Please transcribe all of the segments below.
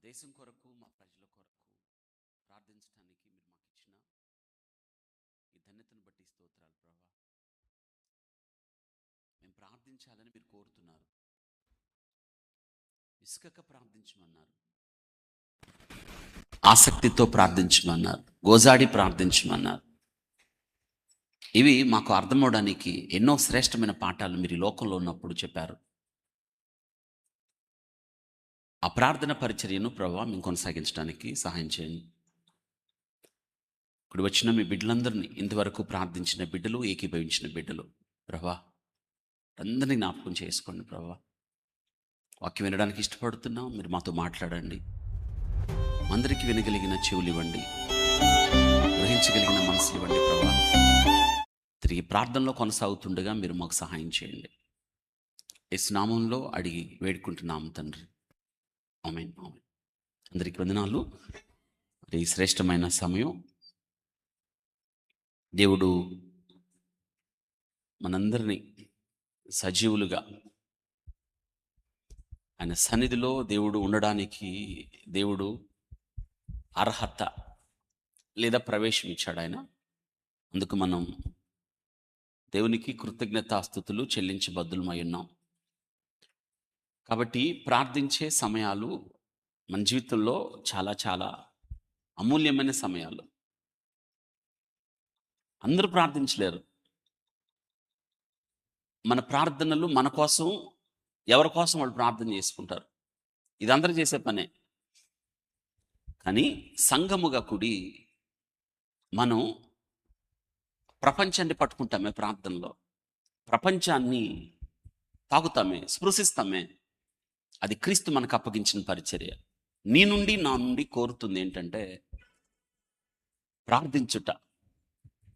దేశం కొరకు, మా ప్రజల కొరకు ప్రార్థించడానికి మీరు మాకిచ్చిన ఈ ధన్యతను బట్టి స్తోత్రాలు ప్రభా. మేము ప్రార్థించాలని మీరు కోరుతున్నారు. విసుకక ప్రార్థించమన్నారు, ఆసక్తితో ప్రార్థించమన్నారు, గోజాడి ప్రార్థించమన్నారు. ఇవి మాకు అర్థమవడానికి ఎన్నో శ్రేష్టమైన పాఠాలు మీరు ఈ లోకంలో ఉన్నప్పుడు చెప్పారు. ఆ ప్రార్థన పరిచర్యను ప్రభావ మేము కొనసాగించడానికి సహాయం చేయండి. ఇప్పుడు వచ్చిన మీ బిడ్డలందరినీ, ఇంతవరకు ప్రార్థించిన బిడ్డలు, ఏకీభవించిన బిడ్డలు ప్రభా అందరినీ జ్ఞాపకం చేసుకోండి ప్రభా. వాక్యం వినడానికి ఇష్టపడుతున్నాం, మీరు మాతో మాట్లాడండి. అందరికీ వినగలిగిన చెవులు ఇవ్వండి, గ్రహించగలిగిన మనసులు ఇవ్వండి ప్రభా. తిరిగి ప్రార్థనలో కొనసాగుతుండగా మీరు మాకు సహాయం చేయండి. యేసు నామంలో అడిగి వేడుకుంటున్నాము తండ్రి, ఆమేన్. ఆమేన్. అందరికీ వందనాలు. మరి ఈ శ్రేష్టమైన సమయం దేవుడు మనందరినీ సజీవులుగా ఆయన సన్నిధిలో దేవుడు ఉండడానికి దేవుడు అర్హత లేదా ప్రవేశం ఇచ్చాడు ఆయన. అందుకు మనం దేవునికి కృతజ్ఞతాస్తుతులు చెల్లించబద్దులమై ఉన్నాం. కాబట్టి ప్రార్థించే సమయాలు మన జీవితంలో చాలా చాలా అమూల్యమైన సమయాలు. అందరూ ప్రార్థించలేరు. మన ప్రార్థనలు మన కోసం, ఎవరి కోసం వాళ్ళు ప్రార్థన చేసుకుంటారు. ఇది అందరూ చేసే పనే. కానీ సంఘముగా కూడి మనం ప్రపంచాన్ని పట్టుకుంటామే ప్రార్థనలో, ప్రపంచాన్ని తాగుతామే, స్పృశిస్తామే. అది క్రీస్తు మనకు అప్పగించిన పరిచర్య. నీ నుండి నా నుండి కోరుతుంది ఏంటంటే ప్రార్థించుట.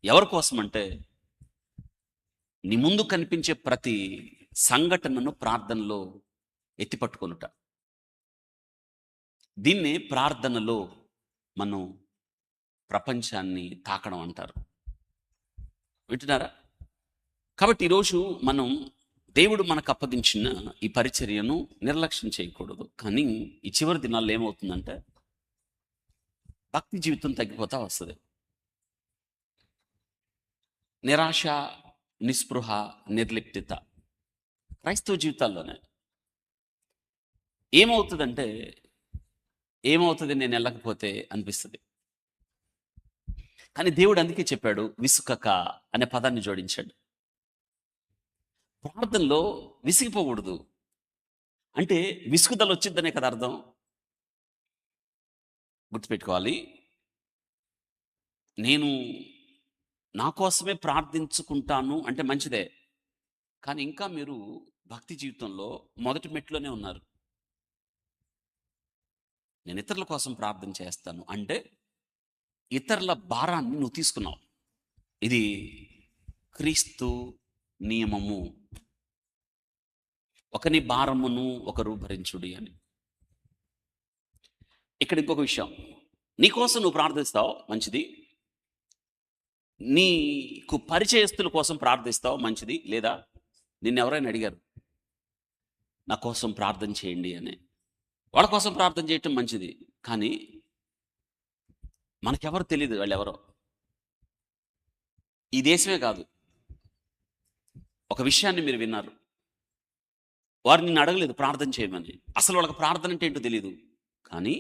ఎవరి కోసం అంటే నీ ముందు కనిపించే ప్రతి సంఘటనను ప్రార్థనలో ఎత్తిపట్టుకొనుట. దీన్ని ప్రార్థనలో మనం ప్రపంచాన్ని తాకడం అంటారు. వింటున్నారా? కాబట్టి ఈరోజు మనం దేవుడు మనకు అప్పగించిన ఈ పరిచర్యను నిర్లక్ష్యం చేయకూడదు. కానీ ఈ చివరి దినాల్లో ఏమవుతుందంటే భక్తి జీవితం తగ్గిపోతా వస్తుంది. నిరాశ, నిస్పృహ, నిర్లిప్తత క్రైస్తవ జీవితాల్లోనే ఏమవుతుందంటే, ఏమవుతుంది నేను వెళ్ళకపోతే అనిపిస్తుంది. కానీ దేవుడు అందుకే చెప్పాడు, విసుకక అనే పదాన్ని జోడించాడు. ప్రార్థనలో విసిగిపోకూడదు. అంటే విసుగుదల వచ్చిద్దనే కదా అర్థం. గుర్తుపెట్టుకోవాలి. నేను నా కోసమే ప్రార్థించుకుంటాను అంటే మంచిదే. కానీ ఇంకా మీరు భక్తి జీవితంలో మొదటి మెట్లోనే ఉన్నారు. నేను ఇతరుల కోసం ప్రార్థన చేస్తాను అంటే ఇతరుల భారాన్ని నువ్వు తీసుకున్నావు. ఇది క్రీస్తు నియమము. ఒకని భారమును ఒకరు భరించుడి అని. ఇక్కడ ఇంకొక విషయం, నీకోసం నువ్వు ప్రార్థిస్తావు, మంచిది. నీకు పరిచయస్తుల కోసం ప్రార్థిస్తావు, మంచిది. లేదా నిన్ను ఎవరైనా అడిగారు నా కోసం ప్రార్థన చేయండి అని, వాళ్ళ కోసం ప్రార్థన చేయటం మంచిది. కానీ మనకెవరు తెలియదు వాళ్ళు ఎవరో. ఈ దేశమే కాదు, ఒక విషయాన్ని మీరు విన్నారు, వారు నిన్ను అడగలేదు ప్రార్థన చేయమని. అసలు వాళ్ళకి ప్రార్థన అంటే ఏంటో తెలియదు. కానీ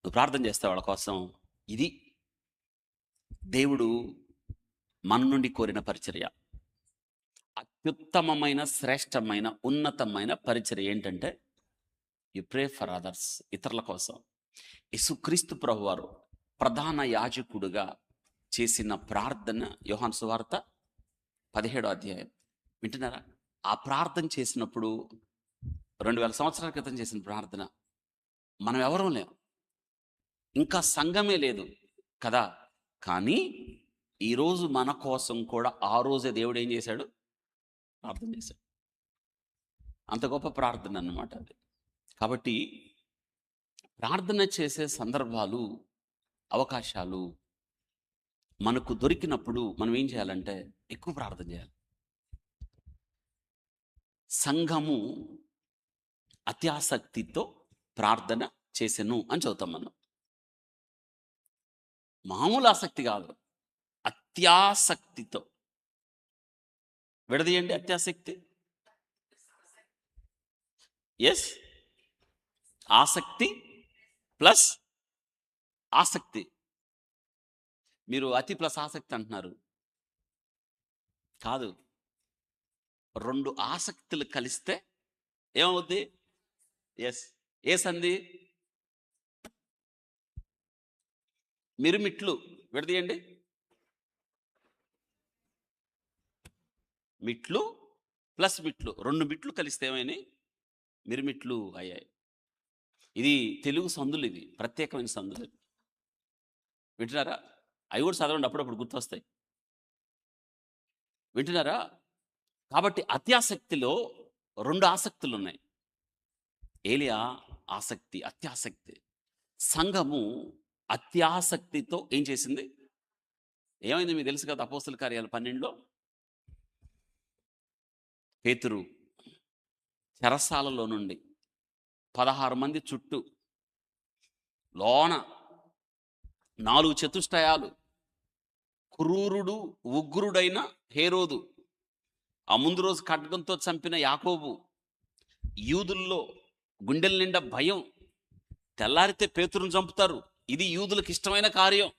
నువ్వు ప్రార్థన చేస్తావు వాళ్ళ కోసం. ఇది దేవుడు మన నుండి కోరిన పరిచర్య. అత్యుత్తమమైన, శ్రేష్టమైన, ఉన్నతమైన పరిచర్య ఏంటంటే యు ప్రే ఫర్ అదర్స్, ఇతరుల కోసం. యేసుక్రీస్తు ప్రభువారు ప్రధాన యాజకుడుగా చేసిన ప్రార్థన యోహాను సువార్త 17వ అధ్యాయం. వింటున్నారా? ఆ ప్రార్థన చేసినప్పుడు 2000 సంవత్సరాల క్రితం చేసిన ప్రార్థన. మనం ఎవరూ లేం, ఇంకా సంఘమే లేదు కదా. కానీ ఈరోజు మన కోసం కూడా ఆ రోజే దేవుడు ఏం చేశాడు? ప్రార్థన చేశాడు. అంత గొప్ప ప్రార్థన అన్నమాట అది. కాబట్టి ప్రార్థన చేసే సందర్భాలు, అవకాశాలు మనకు దొరికినప్పుడు మనం ఏం చేయాలంటే ఎక్కువ ప్రార్థన చేయాలి. సంఘము అత్యాసక్తితో ప్రార్థన చేసెను అని చదువుతాం మనం. మామూలు ఆసక్తి కాదు, అత్యాసక్తితో. విడదీయండి అత్యాసక్తి. ఎస్, ఆసక్తి ప్లస్ ఆసక్తి. మీరు అతి ప్లస్ ఆసక్తి అంటున్నారు. కాదు, 2 ఆసక్తులు కలిస్తే ఏమవుద్ది? ఎస్. ఏ సంధి? మిరుమిట్లు. విడదీయండి. మిట్లు ప్లస్ మిట్లు, 2 మిట్లు కలిస్తే ఏమైనాయి? మిరుమిట్లు అయ్యాయి. ఇది తెలుగు సందులు, ఇది ప్రత్యేకమైన సందులు. వింటున్నారా? అవి కూడా చదవండి, అప్పుడప్పుడు గుర్తొస్తాయి. వింటున్నారా? కాబట్టి అత్యాసక్తిలో 2 ఆసక్తులు ఉన్నాయి. ఏలియా ఆసక్తి, అత్యాసక్తి. సంఘము అత్యాసక్తితో ఏం చేసింది? ఏమైంది మీకు తెలుసు కదా, అపోస్తల కార్యాలు 12లో పేతురు చెరసాలలో నుండి 16 మంది చుట్టూ, లోన 4 చతుష్టయాలు, క్రూరుడు ఉగ్రుడైన హేరోదు, ఆ ముందు రోజు ఖడ్గంతో చంపిన యాకోబు, యూదుల్లో గుండెల నిండా భయం, తెల్లారితే పేతురును చంపుతారు, ఇది యూదులకు ఇష్టమైన కార్యం.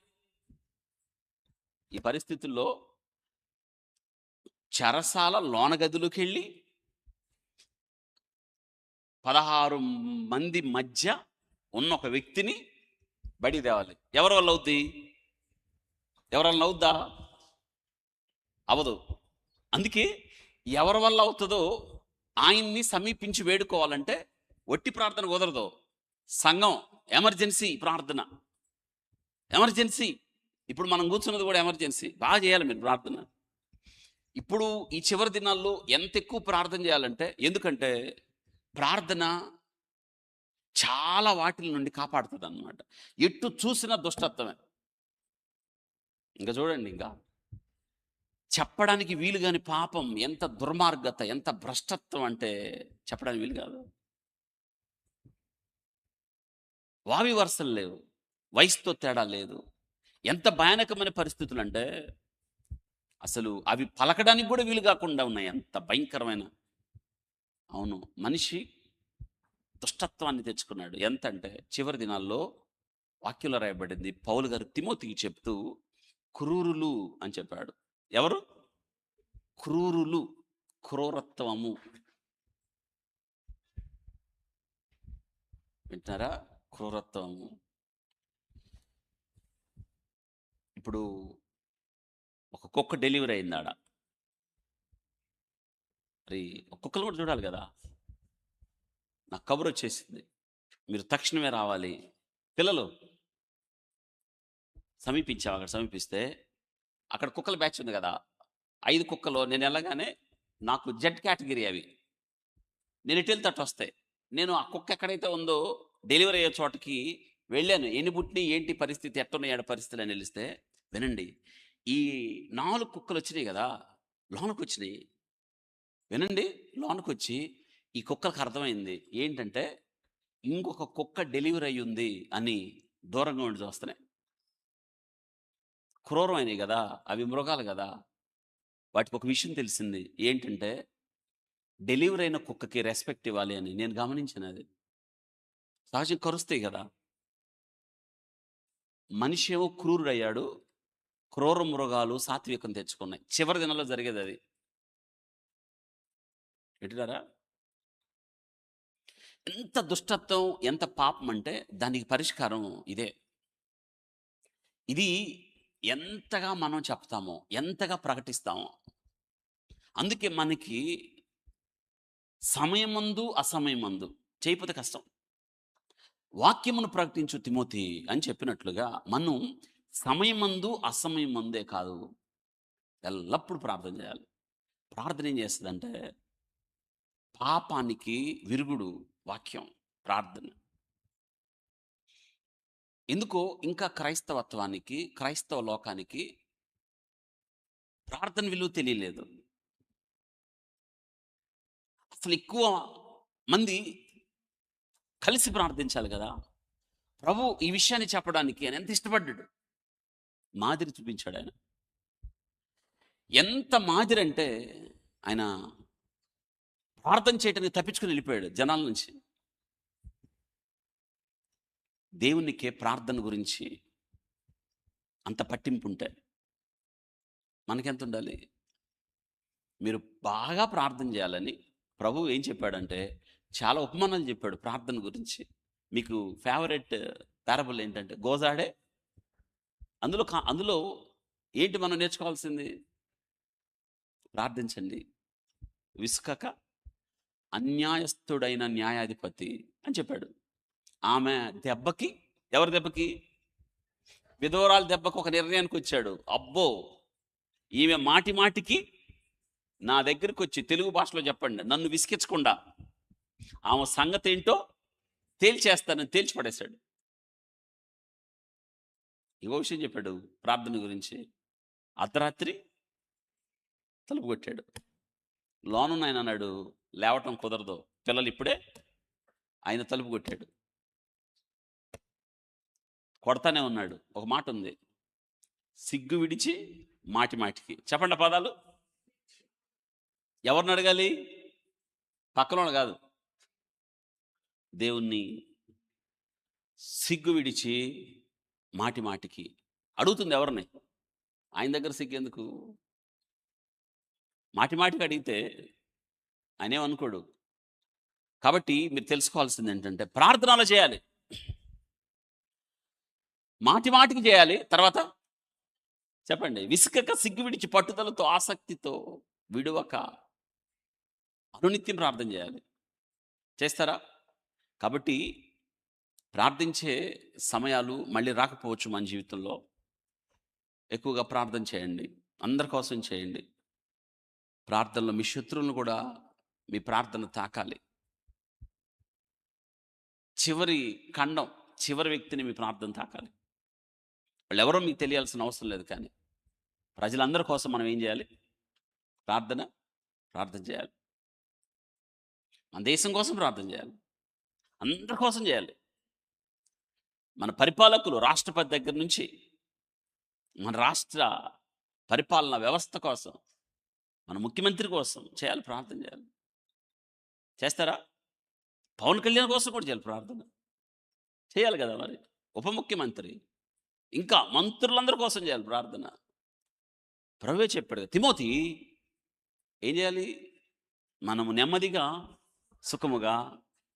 ఈ పరిస్థితుల్లో చెరసాల లోన గదిలోకి వెళ్ళి 16 మంది మధ్య ఉన్న ఒక వ్యక్తిని బడి తేవాలి. ఎవరి వల్ల అవుద్ది? ఎవరి వల్ల అవుద్దా? అవదు. అందుకే ఎవరి వల్ల అవుతుందో ఆయన్ని సమీపించి వేడుకోవాలంటే ఒట్టి ప్రార్థన కుదరదు. సంఘం ఎమర్జెన్సీ ప్రార్థన, ఎమర్జెన్సీ. ఇప్పుడు మనం కూర్చున్నది కూడా ఎమర్జెన్సీ. బాగా చేయాలి మీరు ప్రార్థన. ఇప్పుడు ఈ చివరి దినాల్లో ఎంత ఎక్కువ ప్రార్థన చేయాలంటే, ఎందుకంటే ప్రార్థన చాలా వాటిల నుండి కాపాడుతుంది అన్నమాట. ఎటు చూసినా దుష్టత్వమే. ఇంకా చూడండి, ఇంకా చెప్పడానికి వీలు కాని పాపం, ఎంత దుర్మార్గత, ఎంత భ్రష్టత్వం అంటే చెప్పడానికి వీలు కాదు. వావి వరుసలు లేవు, వయసుతో తేడా లేదు. ఎంత భయానకమైన పరిస్థితులు అంటే అసలు అవి పలకడానికి కూడా వీలు కాకుండా ఉన్నాయి. అంత భయంకరమైన. అవును, మనిషి దుష్టత్వాన్ని తెచ్చుకున్నాడు. ఎంత అంటే చివరి దినాల్లో వాక్యంలో రాయబడింది, పౌలు గారు తిమోతికి చెప్తూ క్రూరులు అని చెప్పాడు. ఎవరు? క్రూరులు, క్రూరత్వము. వింటారా? క్రూరత్వము. ఇప్పుడు ఒక కుక్క డెలివరీ అయింది ఆడ. మరి కుక్కలు కూడా చూడాలి కదా. నాకు కబురు వచ్చేసింది, మీరు తక్షణమే రావాలి. పిల్లలు సమీపించావు. అక్కడ సమీపిస్తే అక్కడ కుక్కల బ్యాచ్ ఉంది కదా, 5 కుక్కలు. నేను వెళ్ళగానే నాకు జెడ్ కేటగిరీ అవి. నేను ఎటు వెళ్తే అటు వస్తాయి. నేను ఆ కుక్క ఎక్కడైతే ఉందో డెలివరీ అయ్యే చోటకి వెళ్ళాను. ఎన్ని పుట్టిని, ఏంటి పరిస్థితి, ఎట్టున్నాయి పరిస్థితులు అని తెలిస్తే, వినండి, ఈ 4 కుక్కలు వచ్చినాయి కదా, లోనకు వచ్చినాయి. వినండి, లోనకు వచ్చి ఈ కుక్కలకు అర్థమైంది ఏంటంటే ఇంకొక కుక్క డెలివరీ అయ్యి ఉంది అని దూరంగా ఉండి చూస్తున్నాయి. క్రూరమైనవి కదా, అవి మృగాలు కదా. వాటికి ఒక విషయం తెలిసింది ఏంటంటే డెలివరీ అయిన కుక్కకి రెస్పెక్ట్ ఇవ్వాలి అని. నేను గమనించిన అది సహజం, కరుస్తాయి కదా. మనిషి ఏమో క్రూరుడయ్యాడు, క్రూర మృగాలు సాత్వికం తెచ్చుకున్నాయి. చివరి దినాల్లో జరిగేది అది. ఎటుగారా? ఎంత దుష్టత్వం, ఎంత పాపం అంటే దానికి పరిష్కారం ఇదే. ఇది ఎంతగా మనం చెప్తామో, ఎంతగా ప్రకటిస్తామో. అందుకే మనకి సమయమందు అసమయమందు చేయకపోతే కష్టం. వాక్యమును ప్రకటించు తిమోతి అని చెప్పినట్లుగా మనం సమయమందు అసమయమందే కాదు, ఎల్లప్పుడూ ప్రార్థన చేయాలి. ప్రార్థన ఏం చేస్తుందంటే పాపానికి విరుగుడు వాక్యం, ప్రార్థన. ఎందుకో ఇంకా క్రైస్తవత్వానికి, క్రైస్తవ లోకానికి ప్రార్థన విలువ తెలియలేదు. అసలు ఎక్కువ మంది కలిసి ప్రార్థించాలి కదా. ప్రభు ఈ విషయాన్ని చెప్పడానికి ఆయన ఎంత ఇష్టపడ్డాడు, మాదిరి చూపించాడు ఆయన. ఎంత మాదిరి అంటే ఆయన ప్రార్థన చేయటానికి తప్పించుకుని వెళ్ళిపోయాడు జనాల నుంచి. దేవునికే ప్రార్థన గురించి అంత పట్టింపు ఉంటే మనకెంత ఉండాలి? మీరు బాగా ప్రార్థన చేయాలని ప్రభువు ఏం చెప్పాడంటే చాలా ఉపమానాలు చెప్పాడు ప్రార్థన గురించి. మీకు ఫేవరెట్ పారబుల్ ఏంటంటే గోజాడే. అందులో ఏంటి మనం నేర్చుకోవాల్సింది? ప్రార్థించండి విసుకక అన్యాయస్థుడైన న్యాయాధిపతి అని చెప్పాడు. ఆమె దెబ్బకి, ఎవరి దెబ్బకి? విధవరాల దెబ్బకి ఒక నిర్ణయానికి వచ్చాడు. అబ్బో, ఈమె మాటి మాటికి నా దగ్గరికి వచ్చి, తెలుగు భాషలో చెప్పండి, నన్ను విసిగించకుండా ఆమె సంగతి ఏంటో తేల్చేస్తానని తేల్చిపడేశాడు. ఇంకో విషయం చెప్పాడు ప్రార్థన గురించి. అర్ధరాత్రి తలుపు కొట్టాడు. లోనున్న ఆయన అన్నాడు, లేవటం కుదరదు, పిల్లలు ఇప్పుడే. ఆయన తలుపు కొట్టాడు, కొడతానే ఉన్నాడు. ఒక మాట ఉంది, సిగ్గు విడిచి మాటి మాటికి. చెప్పండి పదాలు. ఎవరిని అడగాలి? పక్కన కాదు, దేవుణ్ణి. సిగ్గు విడిచి మాటి మాటికి అడుగుతుంది ఎవరిని? ఆయన దగ్గర సిగ్గు ఎందుకు? మాటి మాటికి అడిగితే ఆయన ఏమనుకోడు. కాబట్టి మీరు తెలుసుకోవాల్సింది ఏంటంటే ప్రార్థనలో చేయాలి, మాటి మాటికి చేయాలి. తర్వాత చెప్పండి, విసుకక సిగ్గు విడిచి పట్టుదలతో ఆసక్తితో విడువక అనునిత్యం ప్రార్థన చేయాలి. చేస్తారా? కాబట్టి ప్రార్థించే సమయాలు మళ్ళీ రాకపోవచ్చు మన జీవితంలో. ఎక్కువగా ప్రార్థన చేయండి, అందరి కోసం చేయండి. ప్రార్థనలో మీ శత్రువులను కూడా మీ ప్రార్థన తాకాలి. చివరి ఖండం, చివరి వ్యక్తిని మీ ప్రార్థన తాకాలి. వాళ్ళు ఎవరో మీకు తెలియాల్సిన అవసరం లేదు, కానీ ప్రజలందరి కోసం మనం ఏం చేయాలి? ప్రార్థన చేయాలి. మన దేశం కోసం ప్రార్థన చేయాలి, అందరి కోసం చేయాలి. మన పరిపాలకులు, రాష్ట్రపతి దగ్గర నుంచి మన రాష్ట్ర పరిపాలన వ్యవస్థ కోసం, మన ముఖ్యమంత్రి కోసం చేయాలి, ప్రార్థన చేయాలి. చేస్తారా? పవన్ కళ్యాణ్ కోసం కూడా చేయాలి, ప్రార్థన చేయాలి కదా మరి. ఉప ముఖ్యమంత్రి, ఇంకా మంత్రులందరి కోసం చేయాలి ప్రార్థన. ప్రభువే చెప్పాడు కదా, తిమోతి ఏం చేయాలి? మనము నెమ్మదిగా సుఖముగా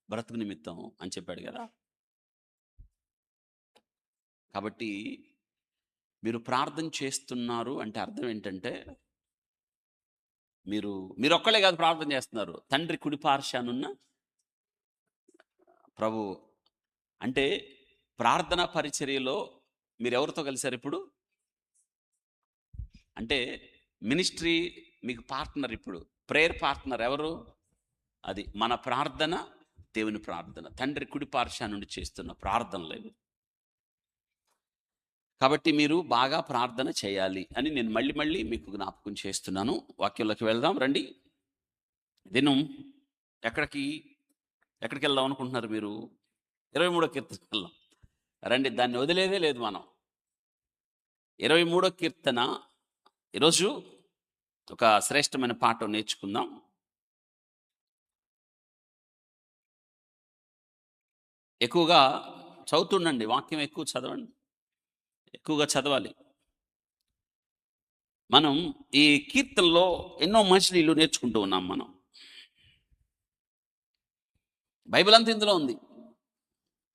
బ్రతుకు నిమిత్తం అని చెప్పాడు కదా. కాబట్టి మీరు ప్రార్థన చేస్తున్నారు అంటే అర్థం ఏంటంటే మీరు ఒక్కళ్ళే కాదు ప్రార్థన చేస్తున్నారు, తండ్రి కుడి పార్శ్వానున్న ప్రభు. అంటే ప్రార్థనా పరిచర్యలో మీరు ఎవరితో కలిశారు ఇప్పుడు? అంటే మినిస్ట్రీ మీకు పార్ట్నర్, ఇప్పుడు ప్రేయర్ పార్ట్నర్ ఎవరు? అది మన ప్రార్థన, దేవుని ప్రార్థన, తండ్రి కుడి పార్శ్వ నుండి చేస్తున్న ప్రార్థనలు ఇవి. కాబట్టి మీరు బాగా ప్రార్థన చేయాలి అని నేను మళ్ళీ మళ్ళీ మీకు జ్ఞాపకం చేస్తున్నాను. వాక్యంలోకి వెళ్దాం రండి. దినం ఎక్కడికి వెళ్దాం అనుకుంటున్నారు మీరు? 23వ కీర్తనకి వెళ్దాం రండి. దాన్ని వదిలేదే లేదు మనం. 23వ కీర్తన ఈరోజు ఒక శ్రేష్టమైన పాఠం నేర్చుకుందాం. ఎక్కువగా చదువుతుండండి, వాక్యం ఎక్కువ చదవండి, ఎక్కువగా చదవాలి. మనం ఈ కీర్తనలో ఎన్నో మజిలీలు నేర్చుకుంటూ ఉన్నాం. మనం బైబిల్ అంతా ఇందులో ఉంది.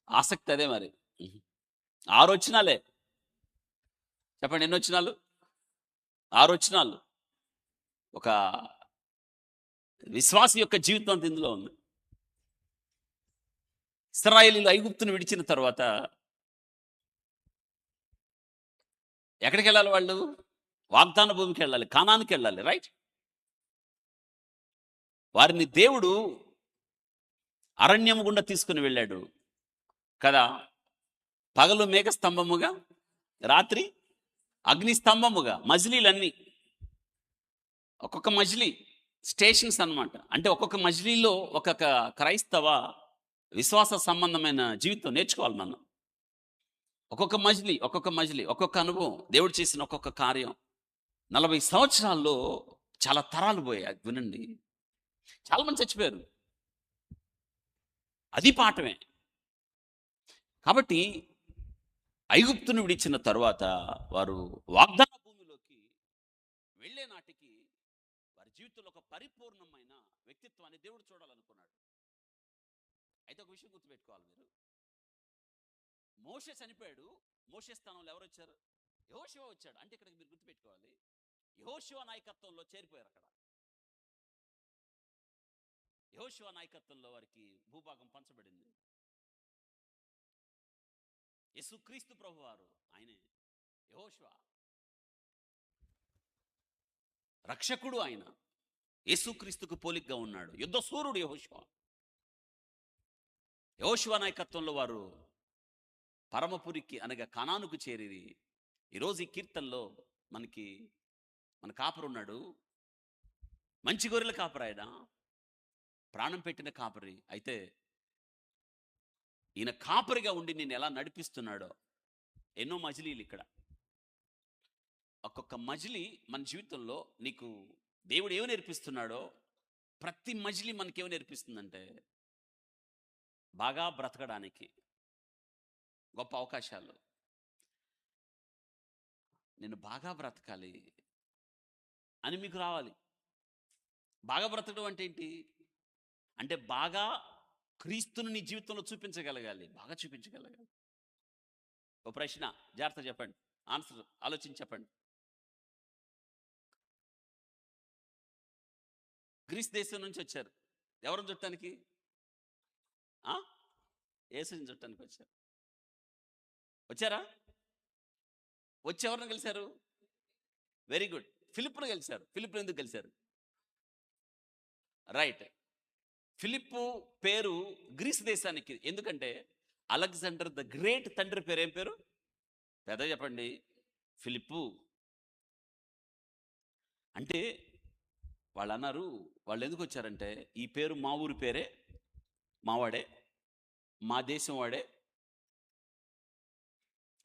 ఆసక్తి అదే మరి. 6 వచనాలే. చెప్పండి, ఎన్ని వచనాలు? 6 వచనాలు. ఒక విశ్వాసి యొక్క జీవితం అంతా ఇందులో ఉంది. ఇశ్రాయేలీయులు ఐగుప్తును విడిచిన తర్వాత ఎక్కడికి వెళ్ళాలి? వాళ్ళు వాగ్దాన భూమికి వెళ్ళాలి, కానానికి వెళ్ళాలి, రైట్? వారిని దేవుడు అరణ్యము గుండా తీసుకుని వెళ్ళాడు కదా. పగలు మేఘ స్తంభముగా, రాత్రి అగ్ని స్తంభముగా. మజిలీలన్నీ ఒక్కొక్క మజిలీ స్టేషన్స్ అన్నమాట. అంటే ఒక్కొక్క మజిలీలో ఒక్కొక్క క్రైస్తవ విశ్వాస సంబంధమైన జీవితం నేర్చుకోవాలి మనం. ఒక్కొక్క అనుభవం, దేవుడు చేసిన ఒక్కొక్క కార్యం. 40 సంవత్సరాల్లో చాలా తరాలు పోయాయి. వినండి, చాలా మంది చచ్చిపోయారు. అది పాఠమే. కాబట్టి ఐగుప్తును విడిచిన తరువాత వారు వాగ్దాన భూమిలోకి వెళ్ళే నాటికి వారి జీవితంలో ఒక పరిపూర్ణమైన వ్యక్తిత్వాన్ని దేవుడు చూడాలనుకున్నాడు. అయితే ఒక విషయం గుర్తుపెట్టుకోవాలి మీరు. మోషే చనిపోయాడు. మోషే స్థానంలో ఎవరు వచ్చారు? యెహోషువ వచ్చాడు. అంటే ఇక్కడికి మీరు గుర్తుపెట్టుకోవాలి, యెహోషువ నాయకత్వంలో చేరిపోయారు. అక్కడ యెహోషువ నాయకత్వంలో వారికి భూభాగం పంచబడింది. యేసుక్రీస్తు ప్రభువారు ఆయనే యెహోషువ, రక్షకుడు. ఆయన యేసుక్రీస్తుకు పోలికగా ఉన్నాడు. యుద్ధ సూర్యుడు యెహోషువ. యెహోషువ నాయకత్వంలో వారు పరమపురికి అనగా కనానుకు చేరి, ఈరోజు ఈ కీర్తనలో మన కాపరు ఉన్నాడు. మంచి గొర్రెల కాపరి, ఆయన ప్రాణం పెట్టిన కాపరి. అయితే ఈయన కాపరిగా ఉండి నేను ఎలా నడిపిస్తున్నాడో, ఎన్నో మజిలీలు ఇక్కడ. ఒక్కొక్క మజిలీ మన జీవితంలో నీకు దేవుడు ఏమి నేర్పిస్తున్నాడో, ప్రతి మజిలీ మనకేమి నేర్పిస్తుందంటే బాగా బ్రతకడానికి గొప్ప అవకాశాలు. నేను బాగా బ్రతకాలి అని మీకు రావాలి. బాగా బ్రతకడం అంటే ఏంటి? అంటే బాగా క్రీస్తుని నీ జీవితంలో చూపించగలగాలి, బాగా చూపించగలగాలి. ఓ ప్రశ్న, జాగ్రత్త చెప్పండి, ఆన్సర్ ఆలోచించి చెప్పండి. గ్రీస్ దేశం నుంచి వచ్చారు. ఎవరిని చుట్టానికి? యేసుని చుట్టానికి వచ్చారా? వచ్చి ఎవరిని కలిశారు? వెరీ గుడ్, ఫిలిప్పును కలిశారు. ఫిలిప్పును ఎందుకు కలిశారు? రైట్. ఫిలిప్పు పేరు గ్రీస్ దేశానికి ఎందుకంటే అలెగ్జాండర్ ద గ్రేట్ తండ్రి పేరు ఏం పేరు? పెద్ద చెప్పండి. ఫిలిప్పు. అంటే వాళ్ళు అన్నారు, వాళ్ళు ఎందుకు వచ్చారంటే ఈ పేరు మా ఊరి పేరే, మావాడే, మా దేశం వాడే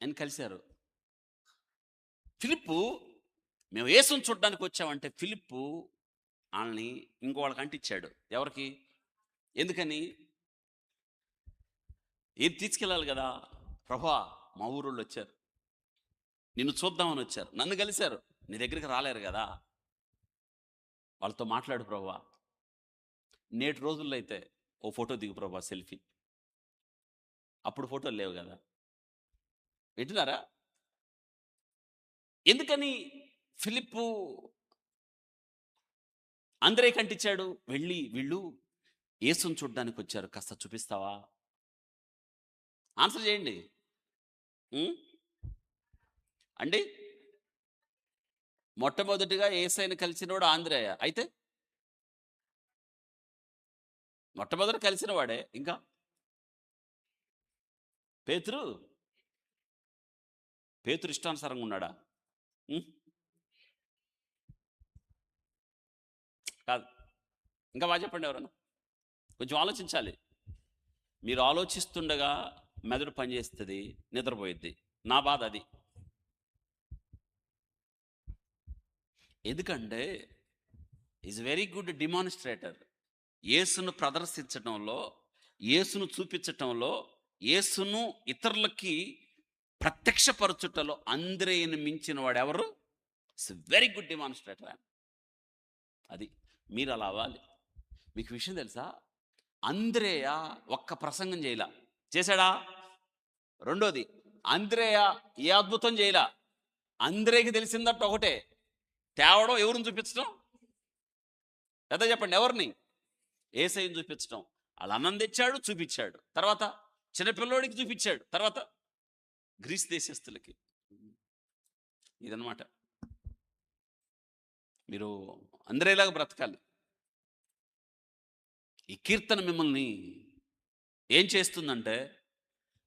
అని కలిశారు. ఫిలిప్పు, మేము యేసుని చూడడానికి వచ్చామంటే ఫిలిప్పు వాళ్ళని ఇంకోళ్ళకి అంటించాడు. ఎవరికి? ఎందుకని? ఏది తీసుకెళ్ళాలి కదా. ప్రభువా, మా ఊరోళ్ళు వచ్చారు, నిన్ను చూద్దామని వచ్చారు, నన్ను కలిశారు, నీ దగ్గరికి రాలేరు కదా, వాళ్ళతో మాట్లాడు ప్రభువా. నేటి రోజుల్లో అయితే ఓ ఫోటో దిగు ప్రభువా, సెల్ఫీ. అప్పుడు ఫోటోలు లేవు కదా. వింటున్నారా? ఎందుకని ఫిలిప్పు అందరే కంటించాడు? వెళ్ళి వీళ్ళు యేసుని చూడ్డానికి వచ్చారు, కాస్త చూపిస్తావా? ఆన్సర్ చేయండి అండి. మొట్టమొదటిగా యేసయ్యను కలిసినవాడు ఆంద్రేయ. అయితే మొట్టమొదటి కలిసిన వాడే. ఇంకా పేతురు ఇష్టానుసారంగా ఉన్నాడా? కాదు. ఇంకా బాగా చెప్పండి ఎవరన్నా. కొంచెం ఆలోచించాలి. మీరు ఆలోచిస్తుండగా మెదడు పనిచేస్తుంది, నిద్రపోయిద్ది. నా బాధ అది. ఎందుకంటే ఈజ్ వెరీ గుడ్ డిమాన్స్ట్రేటర్. యేసును ప్రదర్శించడంలో, యేసును చూపించటంలో, యేసును ఇతరులకి ప్రత్యక్షపరచుటలో అంద్రేయను మించిన వాడు ఎవరు? It's very good demonstrator. అది మీరు అలా అవ్వాలి. మీకు విషయం తెలుసా? అంద్రేయ ఒక్క ప్రసంగం చేయలా, చేశాడా? రెండోది, అంద్రేయ ఏ అద్భుతం చేయలా. అంద్రేయకి తెలిసిందట ఒకటే, తేవడం, ఎవరిని చూపించడం? పెద్ద చెప్పండి, ఎవరిని? యేసయ్యను చూపించడం. వాళ్ళ అన్నం తెచ్చాడు, చూపించాడు. తర్వాత చిన్నపిల్లోడికి చూపించాడు. తర్వాత గ్రీస్ దేశస్తులకి. ఇదన్నమాట. మీరు అంద్రేయలాగా బ్రతకాలి. ఈ కీర్తన మిమ్మల్ని ఏం చేస్తుందంటే,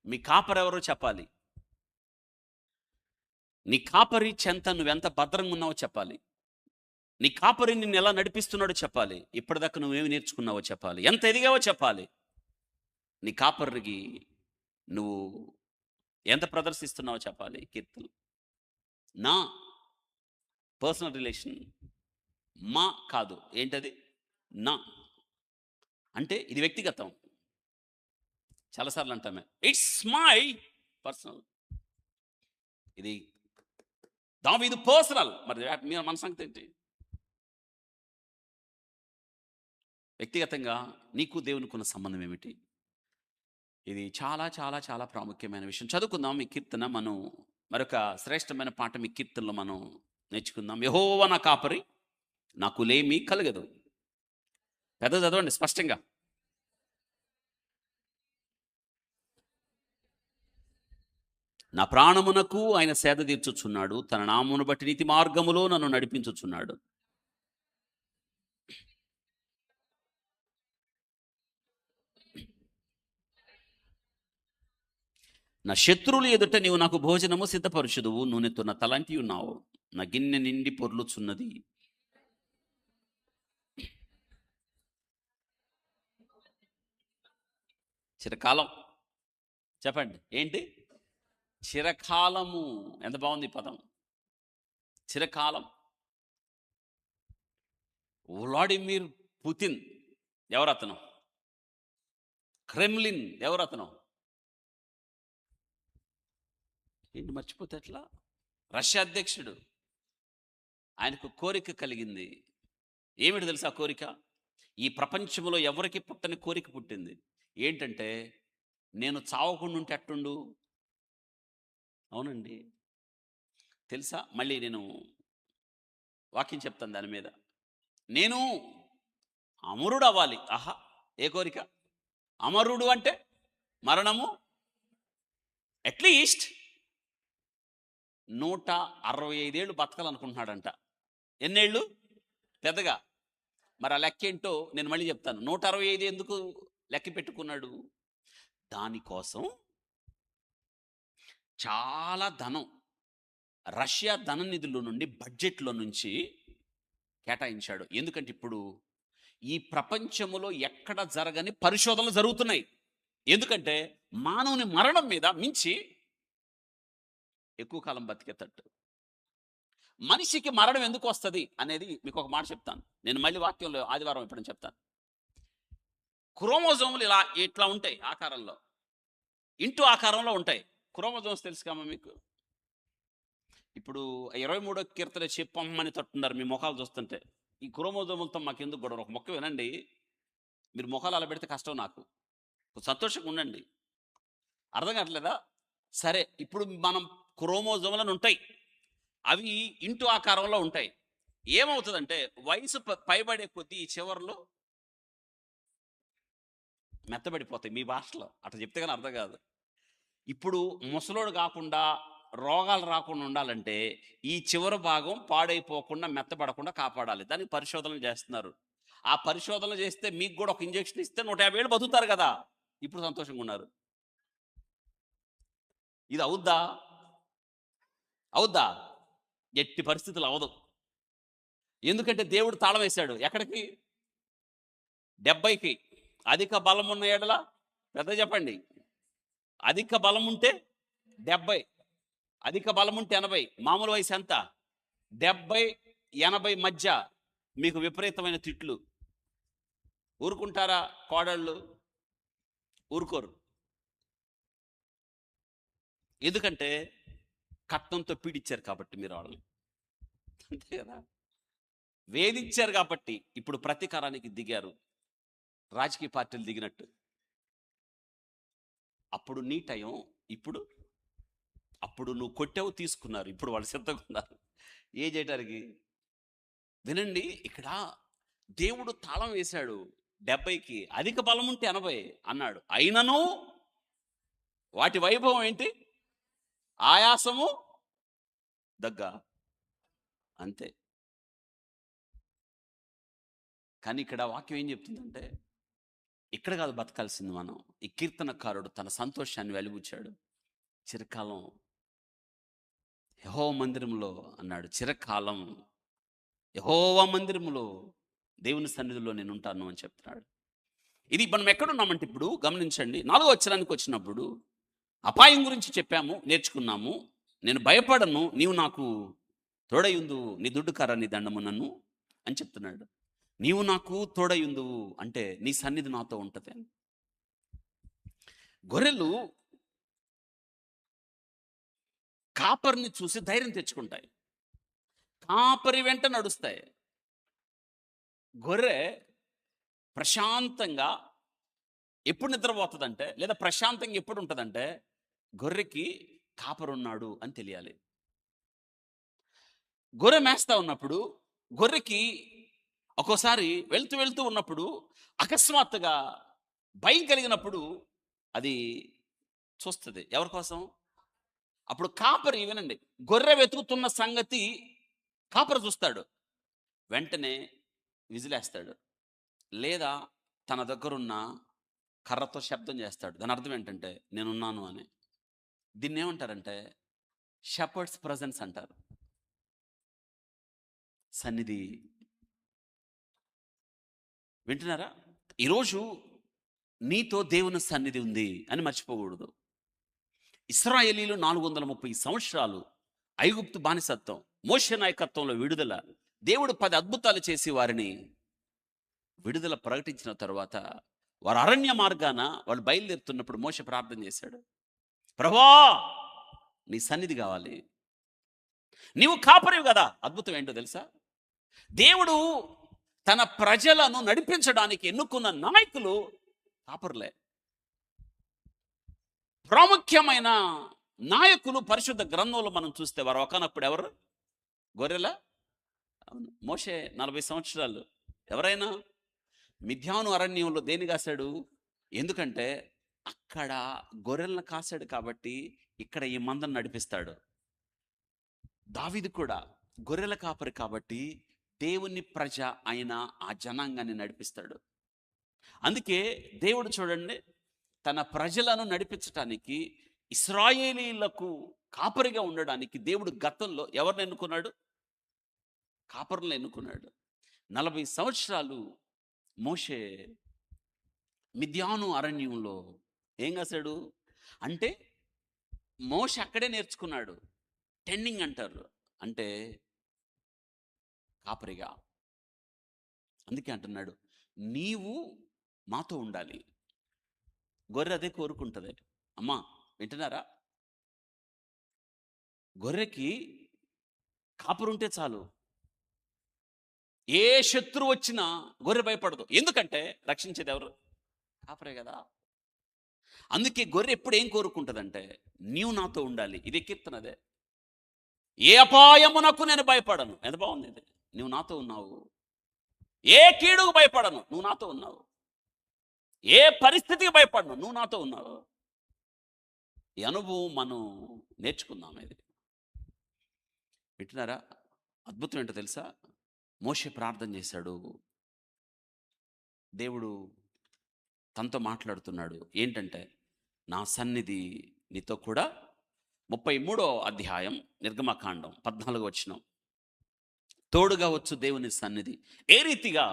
మీ కాపరి ఎవరో చెప్పాలి. నీ కాపరి చెంత నువ్వెంత భద్రంగా ఉన్నావో చెప్పాలి. నీ కాపరి నిన్ను ఎలా నడిపిస్తున్నాడో చెప్పాలి. ఇప్పటిదాకా నువ్వేమి నేర్చుకున్నావో చెప్పాలి. ఎంత ఎదిగావో చెప్పాలి. నీ కాపరికి నువ్వు ఎంత ప్రదర్శిస్తున్నావో చెప్పాలి కీర్తనలు. నా పర్సనల్ రిలేషన్, మా కాదు, ఏంటది? నా అంటే ఇది వ్యక్తిగతం. చాలాసార్లు అంటామే ఇట్స్ మై పర్సనల్, ఇది దావీదు పర్సనల్. మరి మన సంగతి ఏంటి? వ్యక్తిగతంగా నీకు దేవునికి ఉన్న సంబంధం ఏమిటి? ఇది చాలా చాలా చాలా ప్రాముఖ్యమైన విషయం. చదువుకుందాం ఈ కీర్తన. మనం మరొక శ్రేష్టమైన పాఠం ఈ కీర్తనలో మనం నేర్చుకుందాం. యెహోవా నా కాపరి, నాకు లేమి కలగదు. పెద్ద చదవండి స్పష్టంగా. నా ప్రాణమునకు ఆయన సేద తీర్చుచున్నాడు, తన నామమును బట్టి నీతి మార్గములో నన్ను నడిపించుచున్నాడు. నా శత్రువులు ఎదుట నీవు నాకు భోజనము సిద్ధపరుచుదువు, నూనెతో నా తలంటి ఉన్నావు, నా గిన్నె నిండి పొర్లుచున్నది. చిరకాలం చెప్పండి ఏంటి? చిరకాలము. ఎంత బాగుంది ఈ పదం, చిరకాలం. వ్లాడిమిర్ పుతిన్ ఎవరతను? క్రెమ్లిన్ ఎవరతను? ఏంటి మర్చిపోతే ఎట్లా? రష్యా అధ్యక్షుడు. ఆయనకు కోరిక కలిగింది. ఏమిటి తెలుసా కోరిక? ఈ ప్రపంచంలో ఎవరికి పుట్టని కోరిక పుట్టింది. ఏంటంటే నేను చావకుండా ఉంటే అట్టుండు. అవునండి, తెలుసా? మళ్ళీ నేను వాక్యం చెప్తాను దాని మీద. నేను అమరుడు అవ్వాలి. ఆహా, ఏ కోరిక? అమరుడు అంటే మరణము. అట్లీస్ట్ 165 ఏళ్ళు బతకాలనుకుంటున్నాడంట. ఎన్నేళ్ళు? పెద్దగా. మరి ఆ లెక్క ఏంటో నేను మళ్ళీ చెప్తాను. 165 ఎందుకు లెక్క పెట్టుకున్నాడు? దానికోసం చాలా ధనం రష్యా ధన నిధుల నుండి, బడ్జెట్లో నుంచి కేటాయించాడు. ఎందుకంటే ఇప్పుడు ఈ ప్రపంచంలో ఎక్కడ జరగని పరిశోధనలు జరుగుతున్నాయి. ఎందుకంటే మానవుని మరణం మీద మించి ఎక్కువ కాలం బతికేటట్టు. మనిషికి మరణం ఎందుకు వస్తుంది అనేది మీకు ఒక మాట చెప్తాను. నేను మళ్ళీ వాక్యంలో ఆదివారం ఎప్పుడని చెప్తాను. క్రోమోజోములు ఇట్లా ఉంటాయి ఆకారంలో, ఇంటూ ఆకారంలో ఉంటాయి. క్రోమోజోమ్స్ తెలుసు కమ్మా మీకు. ఇప్పుడు 23వ కీర్తన చెప్పమ్మని తట్టున్నారు మీ ముఖాలు చూస్తుంటే. ఈ క్రోమోజోములతో మాకెందుకు గొడవ? ఒక మొక్క వినండి. మీరు ముఖాలు అలా పెడితే కష్టం. నాకు సంతోషంగా ఉండండి. అర్థం కావట్లేదా? సరే, ఇప్పుడు మనం క్రోమోజోములను ఉంటాయి, అవి ఇంటూ ఆకారంలో ఉంటాయి. ఏమవుతుందంటే వయసు పైబడే కొద్దీ ఈ చివర్లో మెత్తబడిపోతాయి. మీ భాషలో అట్లా చెప్తే కానీ అర్థం కాదు. ఇప్పుడు ముసలోడు కాకుండా రోగాలు రాకుండా ఉండాలంటే ఈ చివరి భాగం పాడైపోకుండా మెత్తబడకుండా కాపాడాలి. దానికి పరిశోధనలు చేస్తున్నారు. ఆ పరిశోధనలు చేస్తే మీకు కూడా ఒక ఇంజెక్షన్ ఇస్తే 150 ఏళ్ళు బతుకుతారు కదా. ఇప్పుడు సంతోషంగా ఉన్నారు. ఇది అవుద్దా? అవుద్దా? ఎట్టి పరిస్థితులు అవదు. ఎందుకంటే దేవుడు తాళం వేశాడు. ఎక్కడికి? 70కి. అధిక బలం ఉన్న ఏడల పెద్ద చెప్పండి. అధిక బలం ఉంటే 70, అధిక బలం ఉంటే 80. మామూలు వయసు ఎంత? 70-80 మధ్య. మీకు విపరీతమైన తిట్లు. ఊరుకుంటారా కోడళ్ళు? ఊరుకోరు. ఎందుకంటే కట్నంతో పీడిచ్చారు కాబట్టి మీరు వాళ్ళని, అంతే కదా. వేధించారు కాబట్టి ఇప్పుడు ప్రతీకారానికి దిగారు, రాజకీయ పార్టీలు దిగినట్టు. అప్పుడు నీ టైం, ఇప్పుడు అప్పుడు నువ్వు కొట్టావు, తీసుకున్నారు, ఇప్పుడు వాళ్ళు సిద్ధంగా ఉన్నారు ఏం చేయడానికి. వినండి, ఇక్కడ దేవుడు తాళం వేశాడు 70కి, అధిక బలం ఉంటే 80 అన్నాడు. అయినను వాటి వైభవం ఏంటి? ఆయాసము, దగ్గ, అంతే. కానీ ఇక్కడ వాక్యం ఏం చెప్తుందంటే ఇక్కడ కాదు బతకాల్సింది మనం. ఈ కీర్తనకారుడు తన సంతోషాన్ని వెలిబుచ్చాడు. చిరకాలం యెహోవా మందిరంలో అన్నాడు. చిరకాలం యెహోవా మందిరంలో దేవుని సన్నిధిలో నేను ఉంటాను అని చెప్తున్నాడు. ఇది మనం ఎక్కడున్నామంటే ఇప్పుడు గమనించండి. 4వ వచనానికి వచ్చినప్పుడు అపాయం గురించి చెప్పాము, నేర్చుకున్నాము. నేను భయపడను, నీవు నాకు తోడయుందు, నీ దుడ్డు కర్ర నీ దండము నన్ను అని చెప్తున్నాడు. నీవు నాకు తోడయుందువు అంటే నీ సన్నిధి నాతో ఉంటుంది అని. గొర్రెలు కాపరిని చూసి ధైర్యం తెచ్చుకుంటాయి, కాపరి వెంట నడుస్తాయి. గొర్రె ప్రశాంతంగా ఎప్పుడు నిద్రపోతుందంటే, లేదా ప్రశాంతంగా ఎప్పుడు ఉంటుందంటే, గొర్రెకి కాపరున్నాడు అని తెలియాలి. గొర్రె మేస్తా ఉన్నప్పుడు, గొర్రెకి ఒక్కోసారి వెళ్తూ వెళ్తూ ఉన్నప్పుడు అకస్మాత్తుగా భయం కలిగినప్పుడు అది చూస్తుంది. ఎవరి కోసం? అప్పుడు కాపరి, వినండి, గొర్రె వెతుకుతున్న సంగతి కాపరి చూస్తాడు. వెంటనే విజిలేస్తాడు, లేదా తన దగ్గరున్న కర్రతో శబ్దం చేస్తాడు. దాని అర్థం ఏంటంటే నేనున్నాను అని. దీన్ని ఏమంటారంటే షెపర్డ్స్ ప్రజెన్స్ అంటారు. సన్నిధి. వింటున్నారా? ఈరోజు నీతో దేవుని సన్నిధి ఉంది అని మర్చిపోకూడదు. ఇశ్రాయేలీలు 430 సంవత్సరాలు ఐగుప్తు బానిసత్వం, మోషే నాయకత్వంలో విడుదల. దేవుడు 10 అద్భుతాలు చేసి వారిని విడుదల ప్రకటించిన తర్వాత వారు అరణ్య మార్గాన వాళ్ళు బయలుదేరుతున్నప్పుడు మోషే ప్రార్థన చేశాడు, ప్రభువా నీ సన్నిధి కావాలి, నీవు కాపరివి కదా. అద్భుతం ఏంటో తెలుసా? దేవుడు తన ప్రజలను నడిపించడానికి ఎన్నుకున్న నాయకులు కాపరులే. ప్రాముఖ్యమైన నాయకులు పరిశుద్ధ గ్రంథంలో మనం చూస్తే వారు ఒకనప్పుడు ఎవరు? గొర్రెల. మోషే 40 సంవత్సరాలు. ఎవరైనా మిద్యాను అరణ్యంలో దేని కాశాడు? ఎందుకంటే అక్కడ గొర్రెలను కాశాడు కాబట్టి ఇక్కడ ఈ మందను నడిపిస్తాడు. దావీదు కూడా గొర్రెల కాపరి కాబట్టి దేవుని ప్రజ అయిన ఆ జనాంగాన్ని నడిపిస్తాడు. అందుకే దేవుడు చూడండి, తన ప్రజలను నడిపించటానికి, ఇశ్రాయేలీలకు కాపరిగా ఉండడానికి దేవుడు గతంలో ఎవరిని ఎన్నుకున్నాడు? కాపరులను ఎన్నుకున్నాడు. 40 సంవత్సరాలు మోషే మిద్యాను అరణ్యంలో ఏం కాశాడు అంటే, మోషే అక్కడే నేర్చుకున్నాడు. టెండింగ్ అంటారు, అంటే కాపరిగా. అందుకే అంటున్నాడు, నీవు మాతో ఉండాలి. గొర్రె అదే కోరుకుంటుంది. అమ్మా వింటున్నారా? గొర్రెకి కాపరుంటే చాలు, ఏ శత్రువు వచ్చినా గొర్రె భయపడదు. ఎందుకంటే రక్షించేది ఎవరు? కాపరే కదా. అందుకే గొర్రె ఎప్పుడు ఏం కోరుకుంటుందంటే, నీవు నాతో ఉండాలి. ఇది కీర్తనదే. ఏ అపాయమునకు నేను భయపడను. ఎంత బాగుంది ఇది. నువ్వు నాతో ఉన్నావు. ఏ కీడుకు భయపడను, నువ్వు నాతో ఉన్నావు. ఏ పరిస్థితికి భయపడను, నువ్వు నాతో ఉన్నావు. ఈ అనుభవం మనం నేర్చుకుందాం. ఇది వింటున్నారా? అద్భుతం ఏంటో తెలుసా? మోషే ప్రార్థన చేశాడు, దేవుడు తనతో మాట్లాడుతున్నాడు. ఏంటంటే, నా సన్నిధి నీతో కూడా. 33వ అధ్యాయం నిర్గమకాండం 14వ వచనం. తోడుగా వచ్చు దేవుని సన్నిధి. ఏ రీతిగా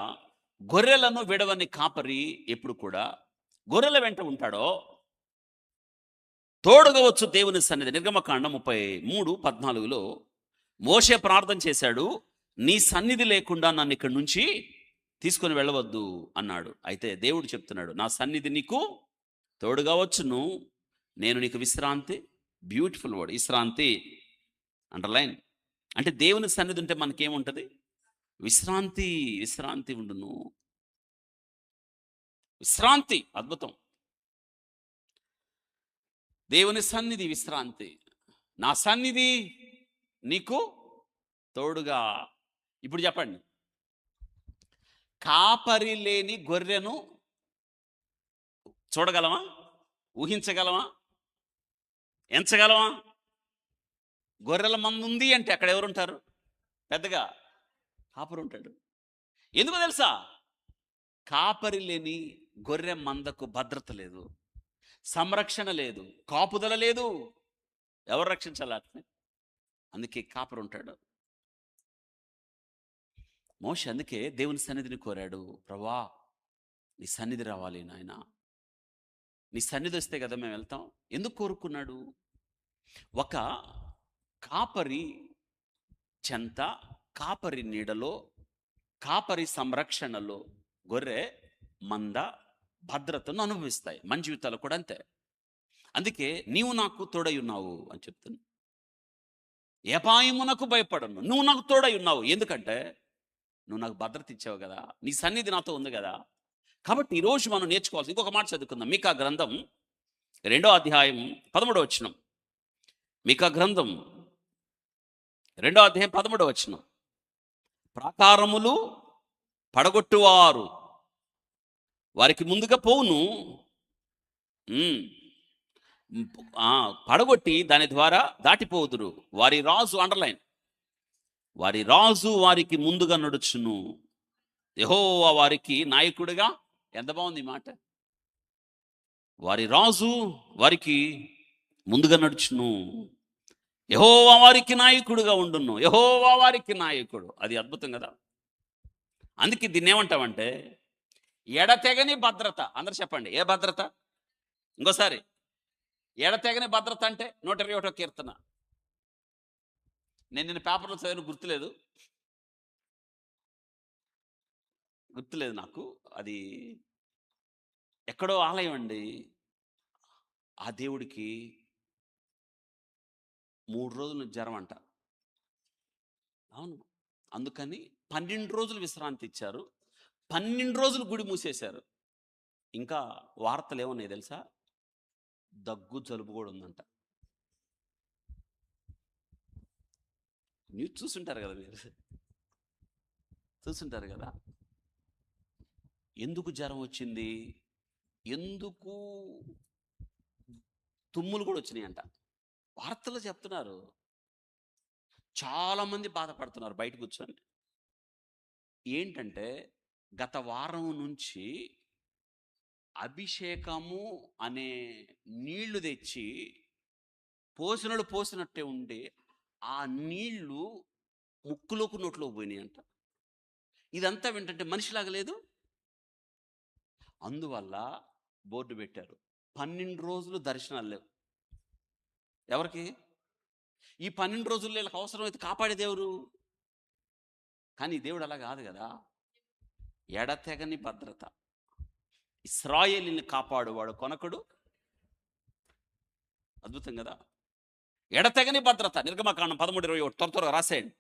గొర్రెలను విడవని కాపరి ఎప్పుడు కూడా గొర్రెల వెంట ఉంటాడో, తోడుగా వచ్చు దేవుని సన్నిధి. నిర్గమకాండం 33:14లో మోషే ప్రార్థన చేశాడు, నీ సన్నిధి లేకుండా నన్ను ఇక్కడి నుంచి తీసుకొని వెళ్ళవద్దు అన్నాడు. అయితే దేవుడు చెప్తున్నాడు, నా సన్నిధి నీకు తోడుగా వచ్చును, నేను నీకు విశ్రాంతి. బ్యూటిఫుల్ వర్డ్, విశ్రాంతి అండర్లైన్. అంటే దేవుని సన్నిధి ఉంటే మనకేముంటుంది? విశ్రాంతి. విశ్రాంతి ఉండును, విశ్రాంతి. అద్భుతం. దేవుని సన్నిధి విశ్రాంతి. నా సన్నిధి నీకు తోడుగా. ఇప్పుడు చెప్పండి, కాపరి లేని గొర్రెను చూడగలమా? ఊహించగలమా? ఎంచగలమా? గొర్రెల మంద ఉంది అంటే అక్కడ ఎవరుంటారు? పెద్దగా కాపరి ఉంటాడు. ఎందుకో తెలుసా? కాపరి లేని గొర్రె మందకు భద్రత లేదు, సంరక్షణ లేదు, కాపుదల లేదు. ఎవరు రక్షించాలి? అందుకే కాపరి ఉంటాడు. మోషే అందుకే దేవుని సన్నిధిని కోరాడు, ప్రభువా నీ సన్నిధి రావాలి నాయన. నీ సన్నిధి వస్తే కదా మేము వెళ్తాం. ఎందుకు కోరుకున్నాడు? ఒక కాపరి చెంత, కాపరి నీడలో, కాపరి సంరక్షణలో గొర్రె మంద భద్రతను అనుభవిస్తాయి. మన జీవితాలు కూడా అంతే. అందుకే నీవు నాకు తోడై ఉన్నావు అని చెప్తున్నా. ఏపాయమునకు భయపడను, నువ్వు నాకు తోడై ఉన్నావు. ఎందుకంటే నువ్వు నాకు భద్రత ఇచ్చావు కదా, నీ సన్నిధి నాతో ఉంది కదా. కాబట్టి ఈరోజు మనం నేర్చుకోవాల్సి ఇంకొక మాట చదువుకుందాం. మీకా గ్రంథం 2వ అధ్యాయం 13వ వచనం. మీకా గ్రంథం 2వ అధ్యాయం 13వ వచనం. ప్రాకారములు పడగొట్టువారు వారికి ముందుగా పోవును, పడగొట్టి దాని ద్వారా దాటిపోదురు. వారి రాజు, అండర్లైన్, వారి రాజు వారికి ముందుగా నడుచును, యెహోవా వారికి నాయకుడిగా. ఎంత బాగుంది ఈ మాట. వారి రాజు వారికి ముందుగా నడుచును, యెహోవా వారికి నాయకుడుగా ఉండును. యెహోవా వారికి నాయకుడు. అది అద్భుతం కదా. అందుకే దీన్ని ఏమంటామంటే ఎడతెగని భద్రత. అందరు చెప్పండి, ఏ భద్రత? ఇంకోసారి, ఎడతెగని భద్రత అంటే 121వ కీర్తన. నేను నిన్న పేపర్లో చదివిన, గుర్తులేదు నాకు. అది ఎక్కడో ఆలయం అండి. ఆ దేవుడికి 3 రోజులు జ్వరం అంట. అవును, అందుకని 12 రోజులు విశ్రాంతి ఇచ్చారు. 12 రోజులు గుడి మూసేశారు. ఇంకా వార్తలు ఏమున్నాయి తెలుసా? దగ్గు, జలుబు కూడా ఉందంట. న్యూస్ చూసుంటారు కదా, మీరు చూసుంటారు కదా. ఎందుకు జ్వరం వచ్చింది, ఎందుకు తుమ్ములు కూడా వచ్చినాయి అంట. వార్తలు చెప్తున్నారు. చాలామంది బాధపడుతున్నారు బయట కూర్చొని. ఏంటంటే గత వారం నుంచి అభిషేకము అనే నీళ్లు తెచ్చి పోసినోళ్ళు పోసినట్టే ఉండి ఆ నీళ్లు ముక్కులోకి నోట్లోకి పోయినాయి అంట. ఇదంతా ఏంటంటే మనిషిలాగా లేదు. అందువల్ల బోర్డు పెట్టారు, 12 రోజులు దర్శనాలు లేవు. ఎవరికి? ఈ 12 రోజుల్లో వీళ్ళకి అవసరమైతే కాపాడేది ఎవరు? కానీ దేవుడు అలా కాదు కదా. ఎడతెగని భద్రత. ఇశ్రాయేలుని కాపాడువాడు కొనకుడు. అద్భుతం కదా. ఎడతెగని భద్రత. నిర్గమకాండం 13:21 త్వరగా రాసేయండి.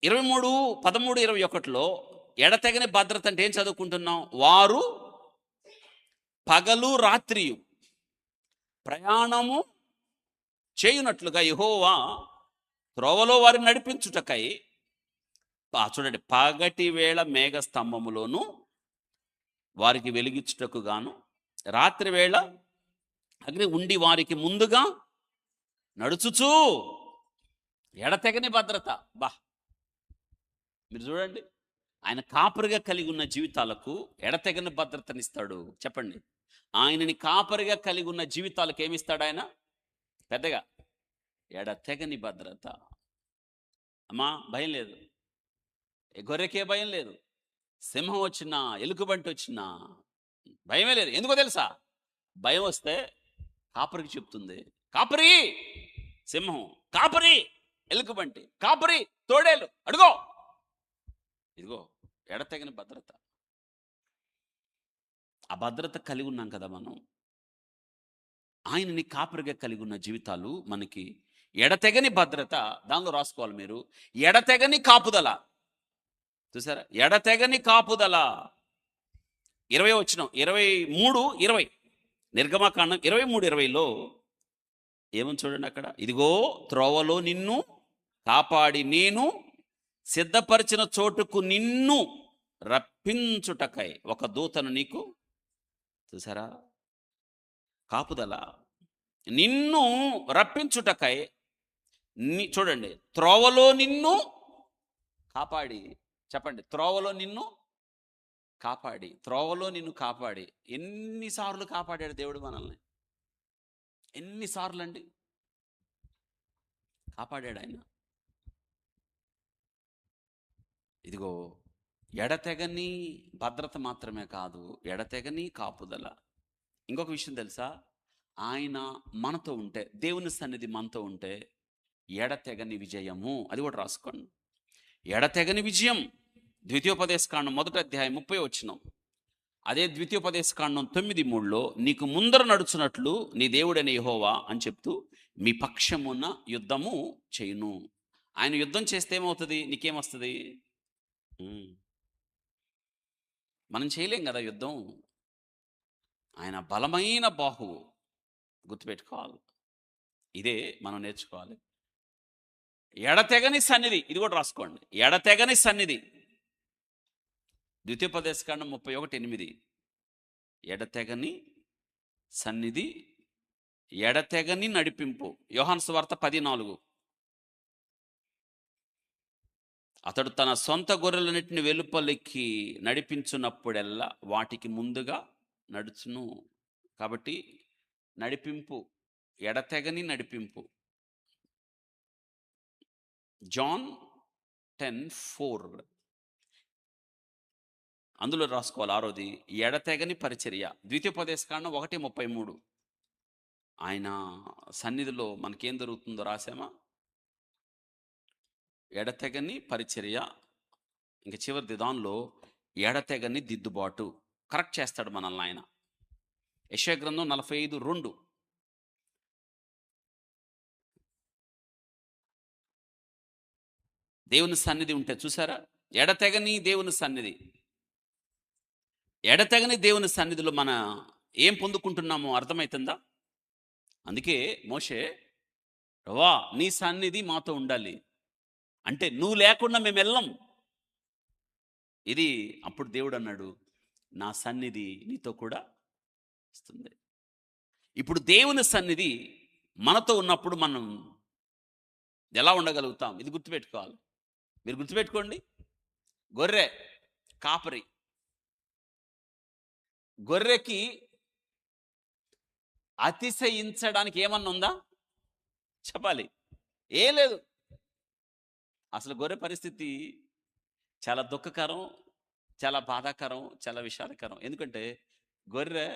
23:13-21లో ఎడతెగని భద్రత అంటే ఏం చదువుకుంటున్నాం? వారు పగలు రాత్రియు ప్రయాణము చేయునట్లుగా యెహోవా త్రోవలో వారిని నడిపించుటకై, చూడండి, పగటి వేళ మేఘ స్తంభములోను వారికి వెలిగించుటకు గాను, రాత్రి వేళ అగ్ని ఉండి వారికి ముందుగా నడుచుచూ. ఎడతెగని భద్రత. మీరు చూడండి, ఆయన కాపరిగా కలిగి ఉన్న జీవితాలకు ఎడతెగని భద్రతనిస్తాడు. చెప్పండి, ఆయనని కాపరిగా కలిగి ఉన్న జీవితాలకు ఏమిస్తాడు ఆయన? పెద్దగా ఎడతెగని భద్రత. అమ్మా, భయం లేదు. గొర్రెకే భయం లేదు. సింహం వచ్చినా, ఎలుకబంటి వచ్చినా భయమే లేదు. ఎందుకో తెలుసా? భయం వస్తే కాపరికి చెప్తుంది, కాపరి సింహం, కాపరి ఎలుకబంటి, కాపరి తోడేలు, అడుగో. ఇదిగో ఎడతెగని భద్రత. ఆ భద్రత కలిగి ఉన్నాం కదా మనం. ఆయనని కాపరిగా కలిగి ఉన్న జీవితాలు మనకి ఎడతెగని భద్రత. దానిలో రాసుకోవాలి మీరు, ఎడతెగని కాపుదల. చూసారా? ఎడతెగని కాపుదల. 20వ వచనం, 23:20, నిర్గమకాండం 23:20లో ఏమని చూడండి అక్కడ. ఇదిగో త్రోవలో నిన్ను కాపాడి నేను సిద్ధపరిచిన చోటుకు నిన్ను రప్పించుటకై ఒక దూతను నీకు. చూసారా? కాపుదల. నిన్ను రప్పించుటకై. చూడండి, త్రోవలో నిన్ను కాపాడి. చెప్పండి, త్రోవలో నిన్ను కాపాడి. త్రోవలో నిన్ను కాపాడి. ఎన్నిసార్లు కాపాడాడు దేవుడు మనల్ని? ఎన్నిసార్లు అండి కాపాడాడు ఆయన. ఇదిగో ఎడతెగని భద్రత మాత్రమే కాదు, ఎడతెగని కాపుదల. ఇంకొక విషయం తెలుసా, ఆయన మనతో ఉంటే, దేవుని సన్నిధి మనతో ఉంటే ఎడతెగని విజయము, అది కూడా రాసుకోండి. ఎడతెగని విజయం. ద్వితీయోపదేశకాండం 1వ అధ్యాయం 30వ వచనం. అదే ద్వితీయోపదేశకాండం 9:3లో నీకు ముందర నడుచున్నట్లు నీ దేవుడైన యెహోవా అని చెప్తూ మీ పక్షమున యుద్ధము చేయును. ఆయన యుద్ధం చేస్తే ఏమవుతుంది, నీకేమొస్తుంది? మనం చేయలేం కదా యుద్ధం. ఆయన బలమైన బాహువు, గుర్తుపెట్టుకోవాలి. ఇదే మనం నేర్చుకోవాలి. ఎడతెగని సన్నిధి, ఇది కూడా రాసుకోండి. ఎడతెగని సన్నిధి. ద్వితీయోపదేశకాండం 31:8. ఎడతెగని సన్నిధి, ఎడతెగని నడిపింపు. యోహాను సువార్త 10:4. అతడు తన సొంత గొర్రెలన్నిటిని వెలుపలికి నడిపించున్నప్పుడెల్లా వాటికి ముందుగా నడుచును. కాబట్టి నడిపింపు, ఎడతెగని నడిపింపు. జాన్ 10:4 అందులో రాసుకోవాలి. ఆరోది ఎడతెగని పరిచర్య. ద్వితీయోపదేశకాండం 1:33. ఆయన సన్నిధిలో మనకేం దొరుకుతుందో రాసామా? ఎడతెగని పరిచర్య. ఇంక చివరిది దానిలో ఎడతెగని దిద్దుబాటు. కరెక్ట్ చేస్తాడు మనల్ని ఆయన. యెషయా గ్రంథం 45:2. దేవుని సన్నిధి ఉంటే చూసారా, ఎడతెగని దేవుని సన్నిధి. ఎడతెగని దేవుని సన్నిధిలో మన ఏం పొందుకుంటున్నామో అర్థమవుతుందా? అందుకే మోషే, రవా నీ సన్నిధి మాతో ఉండాలి అంటే నువ్వు లేకుండా మేము వెళ్ళం. ఇది అప్పుడు దేవుడు అన్నాడు, నా సన్నిధి నీతో కూడా వస్తుంది. ఇప్పుడు దేవుని సన్నిధి మనతో ఉన్నప్పుడు మనం ఎలా ఉండగలుగుతాం? ఇది గుర్తుపెట్టుకోవాలి. మీరు గుర్తుపెట్టుకోండి. గొర్రె కాపరి, గొర్రెకి అతిశయించడానికి ఏమన్నా ఉందా? చెప్పాలి. ఏం లేదు. అసలు గొర్రె పరిస్థితి చాలా దుఃఖకరం, చాలా బాధాకరం, చాలా విషాదకరం. ఎందుకంటే గొర్రె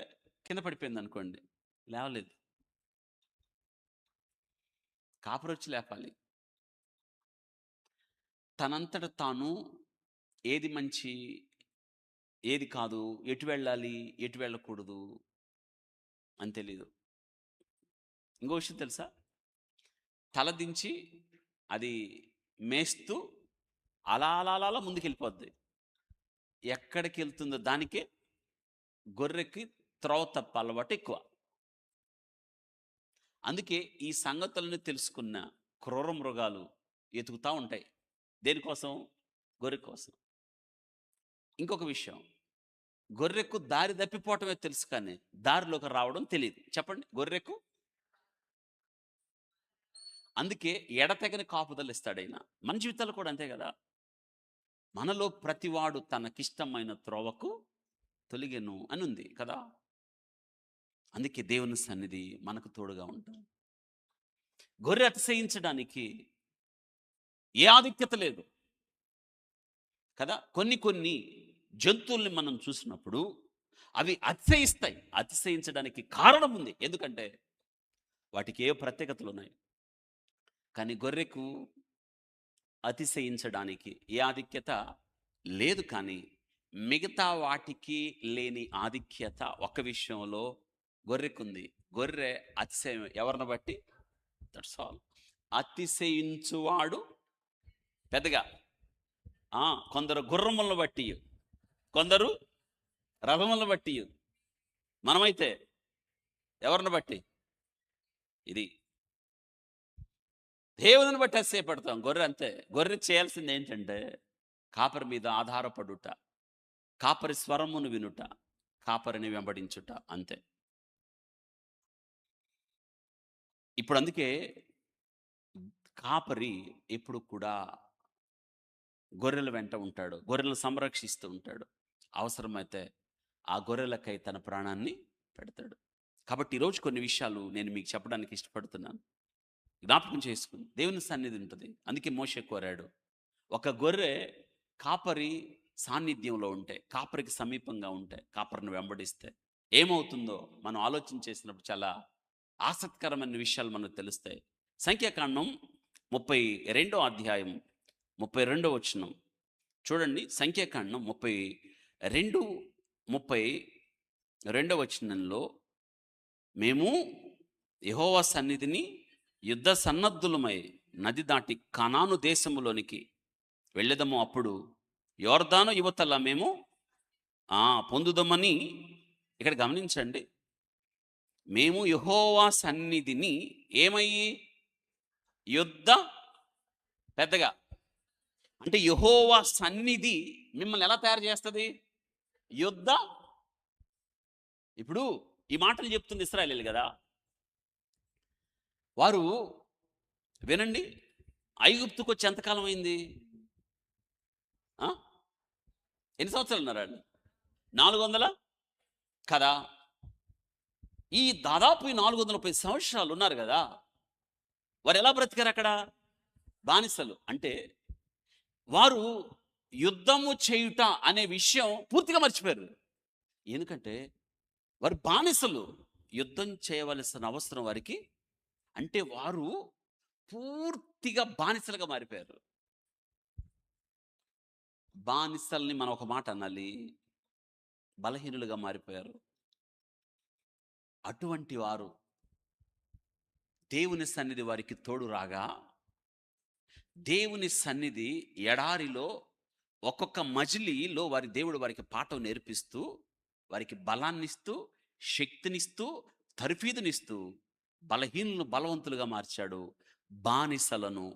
కింద పడిపోయింది అనుకోండి, లేవలేదు. కాపరి వచ్చి లేపాలి. తనంతట తాను ఏది మంచి, ఏది కాదు, ఎటు వెళ్ళాలి, ఎటు వెళ్ళకూడదు అని తెలీదు. ఇంకో విషయం తెలుసా, తలదించి అది మేస్తూ అలా అలా అలా ముందుకు వెళ్ళిపోద్ది. ఎక్కడికి వెళ్తుందో దానికే, గొర్రెకి త్రోవ తప్ప అలవాటు ఎక్కువ. అందుకే ఈ సంగతులను తెలుసుకున్న క్రూర మృగాలు ఎతుకుతూ ఉంటాయి. దేనికోసం? గొర్రె కోసం. ఇంకొక విషయం, గొర్రెకు దారి తప్పిపోవటమే తెలుసు, కానీ దారిలోకి రావడం తెలియదు. చెప్పండి, గొర్రెకు. అందుకే ఎడతెగని కాపుదలు ఇస్తాడు ఆయన. మన జీవితాలు కూడా అంతే కదా. మనలో ప్రతివాడు తనకిష్టమైన త్రోవకు తొలిగెను అని ఉంది కదా. అందుకే దేవుని సన్నిధి మనకు తోడుగా ఉంటుంది. గొర్రె అతిశయించడానికి ఏ ఆధిక్యత లేదు కదా. కొన్ని జంతువుల్ని మనం చూసినప్పుడు అవి అతిశయిస్తాయి. అతిశయించడానికి కారణం ఉంది. ఎందుకంటే వాటికి ఏ ప్రత్యేకతలు ఉన్నాయి. కానీ గొర్రెకు అతిశయించడానికి ఏ ఆధిక్యత లేదు. కానీ మిగతా వాటికి లేని ఆధిక్యత ఒక విషయంలో గొర్రెకుంది. గొర్రె అతిశయం ఎవరిని బట్టి? That's all. అతిశయించువాడు పెద్దగా కొందరు గుర్రములను బట్టి, కొందరు రథములను బట్టి. మనమైతే ఎవరిని బట్టి? ఇది దేవుని బట్టి అతిశయపడతాం. గొర్రె అంతే. గొర్రె చేయాల్సింది ఏంటంటే కాపరి మీద ఆధారపడుట, కాపరి స్వరమును వినుట, కాపరిని వెంబడించుట, అంతే. ఇప్పుడు అందుకే కాపరి ఎప్పుడు కూడా గొర్రెల వెంట ఉంటాడు, గొర్రెలను సంరక్షిస్తూ ఉంటాడు. అవసరమైతే ఆ గొర్రెలకై తన ప్రాణాన్ని పెడతాడు. కాబట్టి ఈరోజు కొన్ని విషయాలు నేను మీకు చెప్పడానికి ఇష్టపడుతున్నాను. జ్ఞాపకం చేసుకుని దేవుని సన్నిధి ఉంటుంది. అందుకే మోషే కోరాడు, ఒక గొర్రె కాపరి సాన్నిధ్యంలో ఉంటే, కాపరికి సమీపంగా ఉంటే, కాపరిని వెంబడిస్తే ఏమవుతుందో మనం ఆలోచన చేసినప్పుడు చాలా ఆసక్తికరమైన విషయాలు మనకు తెలుస్తాయి. సంఖ్యాకాండం 32వ అధ్యాయం 32వ వచనం చూడండి. సంఖ్యాకాండం 32 వచనంలో, మేము యెహోవా సన్నిధిని యుద్ధ సన్నద్ధులమై నది దాటి కనాను దేశములోనికి వెళ్ళెదము. అప్పుడు యోర్దాను యువతల మేము పొందుదామని. ఇక్కడ గమనించండి, మేము యెహోవా సన్నిధిని ఏమయ్యి యుద్ధ పెద్దగా అంటే యెహోవా సన్నిధి మిమ్మల్ని ఎలా తయారు చేస్తుంది? యుద్ధ. ఇప్పుడు ఈ మాటలు చెప్తుంది ఇశ్రాయేలీయులు కదా. వారు వినండి, ఐగుప్తుకు వచ్చి ఎంతకాలం అయింది? ఎన్ని సంవత్సరాలు ఉన్నారండి? 400 కదా. ఈ దాదాపు 430 సంవత్సరాలు ఉన్నారు కదా. వారు ఎలా బ్రతికారు అక్కడ? బానిసలు. అంటే వారు యుద్ధము చేయుట అనే విషయం పూర్తిగా మర్చిపోయారు. ఎందుకంటే వారు బానిసలు. యుద్ధం చేయవలసిన అవసరం వారికి, అంటే వారు పూర్తిగా బానిసలుగా మారిపోయారు. బానిసల్ని మనం ఒక మాట అనాలి, బలహీనులుగా మారిపోయారు. అటువంటి వారు దేవుని సన్నిధి వారికి తోడు రాగా, దేవుని సన్నిధి ఎడారిలో ఒక్కొక్క మజిలీలో వారి దేవుడు వారికి పాఠం నేర్పిస్తూ, వారికి బలాన్నిస్తూ, శక్తినిస్తూ, తర్ఫీదునిస్తూ బలహీనులను బలవంతులుగా మార్చాడు, బానిసలను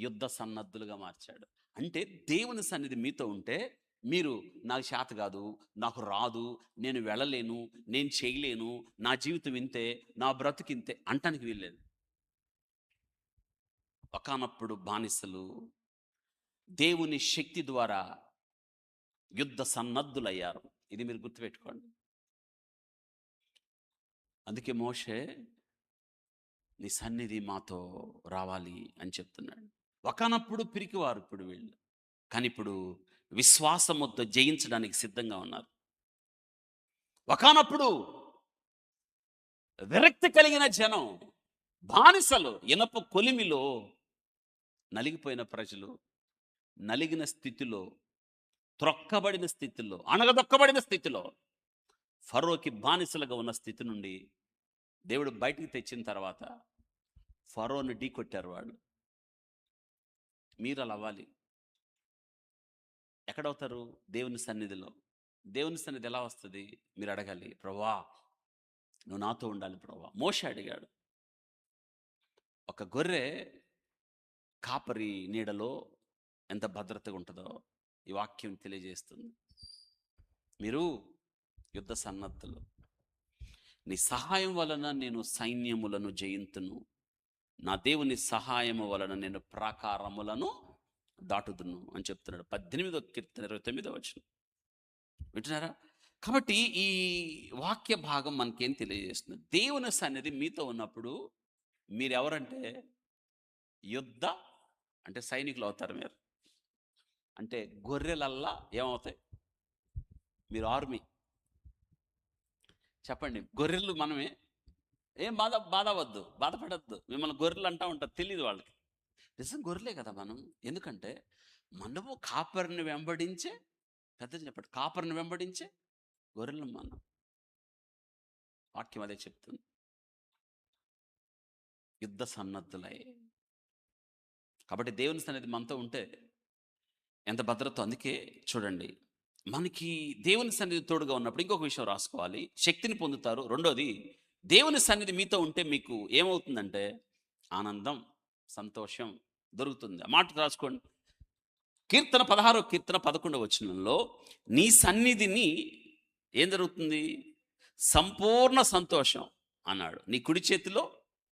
యుద్ధ సన్నద్ధులుగా మార్చాడు. అంటే దేవుని సన్నిధి మీతో ఉంటే మీరు నాకు చేత కాదు, నాకు రాదు, నేను వెళ్ళలేను, నేను చేయలేను, నా జీవితం ఇంతే, నా బ్రతుకింతే అంటానికి వీల్లేదు. ఒకానప్పుడు బానిసలు దేవుని శక్తి ద్వారా యుద్ధ సన్నద్ధులయ్యారు. ఇది మీరు గుర్తుపెట్టుకోండి. అందుకే మోషే నీ సన్నిధి మాతో రావాలి అని చెప్తున్నాడు. ఒకానప్పుడు పిరికివారు ఇప్పుడు వీళ్ళు, కానీ ఇప్పుడు విశ్వాసముతో జయించడానికి సిద్ధంగా ఉన్నారు. ఒకానప్పుడు విరక్తి కలిగిన జనం, బానిసలు, ఇనప కొలిమిలో నలిగిపోయిన ప్రజలు, నలిగిన స్థితిలో, త్రొక్కబడిన స్థితిలో, అణగదొక్కబడిన స్థితిలో, ఫరోకి బానిసలుగా ఉన్న స్థితి నుండి దేవుడు బయటికి తెచ్చిన తర్వాత ఫరోని ఢీకొట్టారు వాళ్ళు. మీరు అలా అవ్వాలి. ఎక్కడవుతారు? దేవుని సన్నిధిలో. దేవుని సన్నిధి ఎలా వస్తుంది? మీరు అడగాలి, ప్రభువా నువ్వు నాతో ఉండాలి ప్రభువా. మోషే అడిగాడు. ఒక గొర్రె కాపరి నీడలో ఎంత భద్రతగా ఉంటుందో ఈ వాక్యం తెలియజేస్తుంది. మీరు యుద్ధ సన్నద్ధులు, నీ సహాయం వలన నేను సైన్యములను జయింతును, నా దేవుని సహాయము వలన నేను ప్రాకారములను దాటుదును అని చెప్తున్నాడు. 18వ కీర్తన 29వ వచనం. వింటున్నారా? కాబట్టి ఈ వాక్య భాగం మనకేం తెలియజేస్తుంది? దేవుని సన్నిధి మీతో ఉన్నప్పుడు మీరెవరంటే యుద్ధ అంటే సైనికులు అవుతారు. మీరు అంటే గొర్రెలల్లా ఏమవుతాయి? మీరు ఆర్మీ. చెప్పండి, గొర్రెలు మనమే. ఏం బాధపడద్దు. మిమ్మల్ని గొర్రెలు అంటూ ఉంటారు, తెలియదు వాళ్ళకి. నిజం గొర్రెలే కదా మనం. ఎందుకంటే మనము కాపరిని వెంబడించే, పెద్దలు చెప్పండి, కాపరిని వెంబడించే గొర్రెలు మనం. వాక్యం అదే చెప్తుంది. యుద్ధ సన్నద్ధులై. కాబట్టి దేవుని సన్నిధి మనతో ఉంటే ఎంత భద్రత. అందుకే చూడండి, మనకి దేవుని సన్నిధి తోడుగా ఉన్నప్పుడు ఇంకొక విషయం రాసుకోవాలి, శక్తిని పొందుతారు. రెండోది, దేవుని సన్నిధి మీతో ఉంటే మీకు ఏమవుతుందంటే ఆనందం, సంతోషం దొరుకుతుంది. ఆ మాట రాసుకోండి. కీర్తన 16వ కీర్తన 11వ వచనంలో, నీ సన్నిధిని ఏం జరుగుతుంది? సంపూర్ణ సంతోషం అన్నాడు. నీ కుడి చేతిలో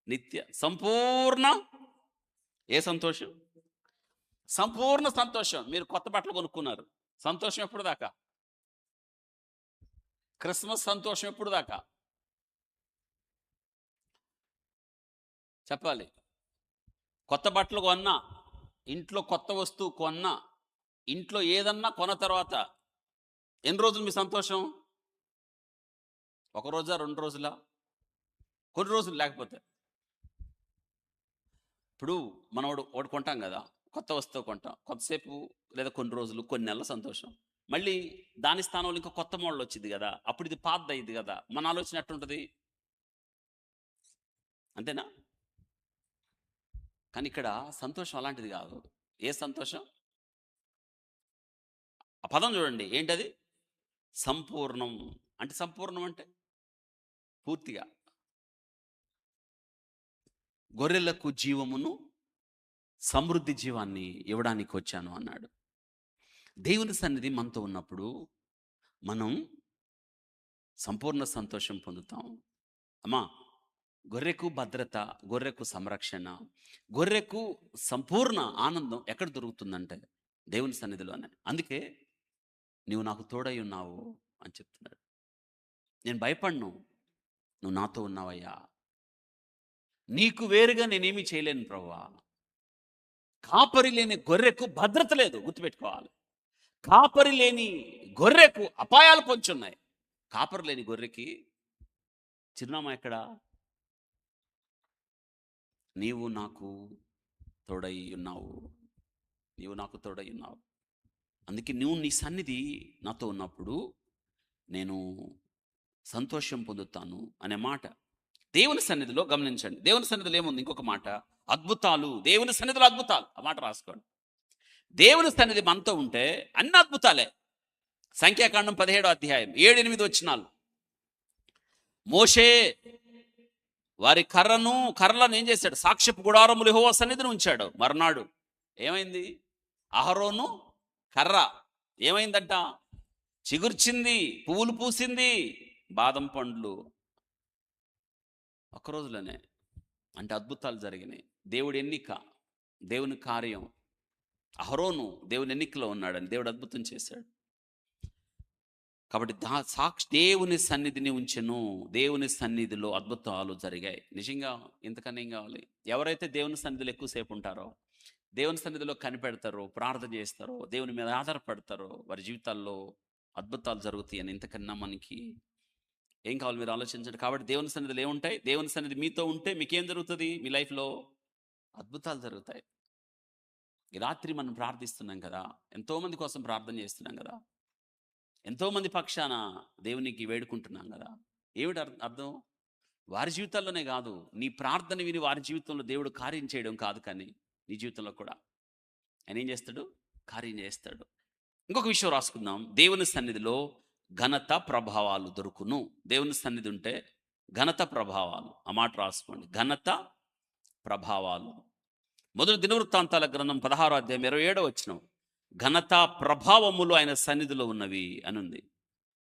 నిత్య సంపూర్ణ ఏ సంతోషం? సంపూర్ణ సంతోషం. మీరు కొత్త బట్టలు కొనుక్కున్నారు, సంతోషం ఎప్పుడు దాకా? క్రిస్మస్ సంతోషం ఎప్పుడు దాకా? చెప్పాలి. కొత్త బట్టలు కొన్నా, ఇంట్లో కొత్త వస్తువు కొన్నా, ఇంట్లో ఏదన్నా కొన్న తర్వాత ఎన్ని రోజులు మీ సంతోషం? ఒక రోజా, 2 రోజులా, కొన్ని రోజులు లేకపోతే. ఇప్పుడు మనం ఒకటి కొంటాం కదా, కొత్త వస్తువు కొంటాం, కొంతసేపు లేదా కొన్ని రోజులు, కొన్ని నెలల సంతోషం. మళ్ళీ దాని స్థానంలో ఇంకో కొత్త మోడల్ వచ్చింది కదా, అప్పుడు ఇది పాతది అయింది కదా, మన ఆలోచన ఎట్టుంటుంది? అంతేనా? కానీ ఇక్కడ సంతోషం అలాంటిది కాదు. ఏ సంతోషం? ఆ పదం చూడండి, ఏంటది? సంపూర్ణం. అంటే సంపూర్ణం అంటే పూర్తిగా. గొర్రెలకు జీవమును, సమృద్ధి జీవాన్ని ఇవ్వడానికి వచ్చాను అన్నాడు. దేవుని సన్నిధి మనతో ఉన్నప్పుడు మనం సంపూర్ణ సంతోషం పొందుతాం. అమ్మా, గొర్రెకు భద్రత, గొర్రెకు సంరక్షణ, గొర్రెకు సంపూర్ణ ఆనందం ఎక్కడ దొరుకుతుందంటే దేవుని సన్నిధిలోనే. అందుకే నీవు నాకు తోడై ఉన్నావు అని చెప్తున్నాడు. నేను భయపడను, నువ్వు నాతో ఉన్నావయ్యా. నీకు వేరుగా నేనేమీ చేయలేను ప్రభువా. కాపరి లేని గొర్రెకు భద్రత లేదు, గుర్తుపెట్టుకోవాలి. కాపరి లేని గొర్రెకు అపాయాలు పొంచున్నాయి. కాపరి లేని గొర్రెకి చిరునామా ఎక్కడ? నీవు నాకు తోడై ఉన్నావు, నీవు నాకు తోడై ఉన్నావు. అందుకే నువ్వు నీ సన్నిధి నాతో ఉన్నప్పుడు నేను సంతోషం పొందుతాను అనే మాట. దేవుని సన్నిధిలో గమనించండి, దేవుని సన్నిధిలో ఏముంది? ఇంకొక మాట, అద్భుతాలు. దేవుని సన్నిధిలో అద్భుతాలు, ఆ మాట రాసుకోండి. దేవుని సన్నిధి మనతో ఉంటే అన్ని అద్భుతాలే. సంఖ్యాకాండం 17వ అధ్యాయం 7-8 వచనాలు. మోషే వారి కర్రలను ఏం చేశాడు? సాక్ష్యపు గుడారములు యెహోవా సన్నిధిని ఉంచాడు. మర్నాడు ఏమైంది? అహరోను కర్ర ఏమైందంట? చిగుర్చింది, పువ్వులు పూసింది, బాదం పండ్లు. ఒక్కరోజులోనే. అంటే అద్భుతాలు జరిగినాయి. దేవుడి ఎన్నిక, దేవుని కార్యం. అహరోను దేవుని ఎన్నికలో ఉన్నాడని దేవుడు అద్భుతం చేశాడు. కాబట్టి దేవుని సన్నిధిని ఉంచెను, దేవుని సన్నిధిలో అద్భుతాలు జరిగాయి. నిజంగా ఇంతకన్నా ఏం కావాలి? ఎవరైతే దేవుని సన్నిధిలో ఎక్కువసేపు ఉంటారో, దేవుని సన్నిధిలో కనిపెడతారో, ప్రార్థన చేస్తారో, దేవుని మీద ఆధారపడతారో, వారి జీవితాల్లో అద్భుతాలు జరుగుతాయి అని ఇంతకన్నా మనకి ఏం కావాలి? మీరు ఆలోచించండి. కాబట్టి దేవుని సన్నిధిలో ఏముంటాయి? దేవుని సన్నిధి మీతో ఉంటే మీకేం జరుగుతుంది? మీ లైఫ్లో అద్భుతాలు జరుగుతాయి. ఈ రాత్రి మనం ప్రార్థిస్తున్నాం కదా, ఎంతోమంది కోసం ప్రార్థన చేస్తున్నాం కదా, ఎంతోమంది పక్షాన దేవునికి వేడుకుంటున్నాం కదా. ఏమిటి అర్థం? వారి జీవితాల్లోనే కాదు, నీ ప్రార్థన విని వారి జీవితంలో దేవుడు కార్యం చేయడం కాదు, కానీ నీ జీవితంలో కూడా ఆయన ఏం చేస్తాడు? కార్యం చేస్తాడు. ఇంకొక విషయం రాసుకుందాం. దేవుని సన్నిధిలో ఘనత ప్రభావాలు దొరుకును. దేవుని సన్నిధి ఉంటే ఘనత ప్రభావాలు, ఆ మాట రాసుకోండి. ఘనత ప్రభావాలు. మొదటి దినవృత్తాంతాల గ్రంథం 16వ అధ్యాయం 27వ వచనం, ఘనత ప్రభావములు ఆయన సన్నిధిలో ఉన్నవి అని ఉంది.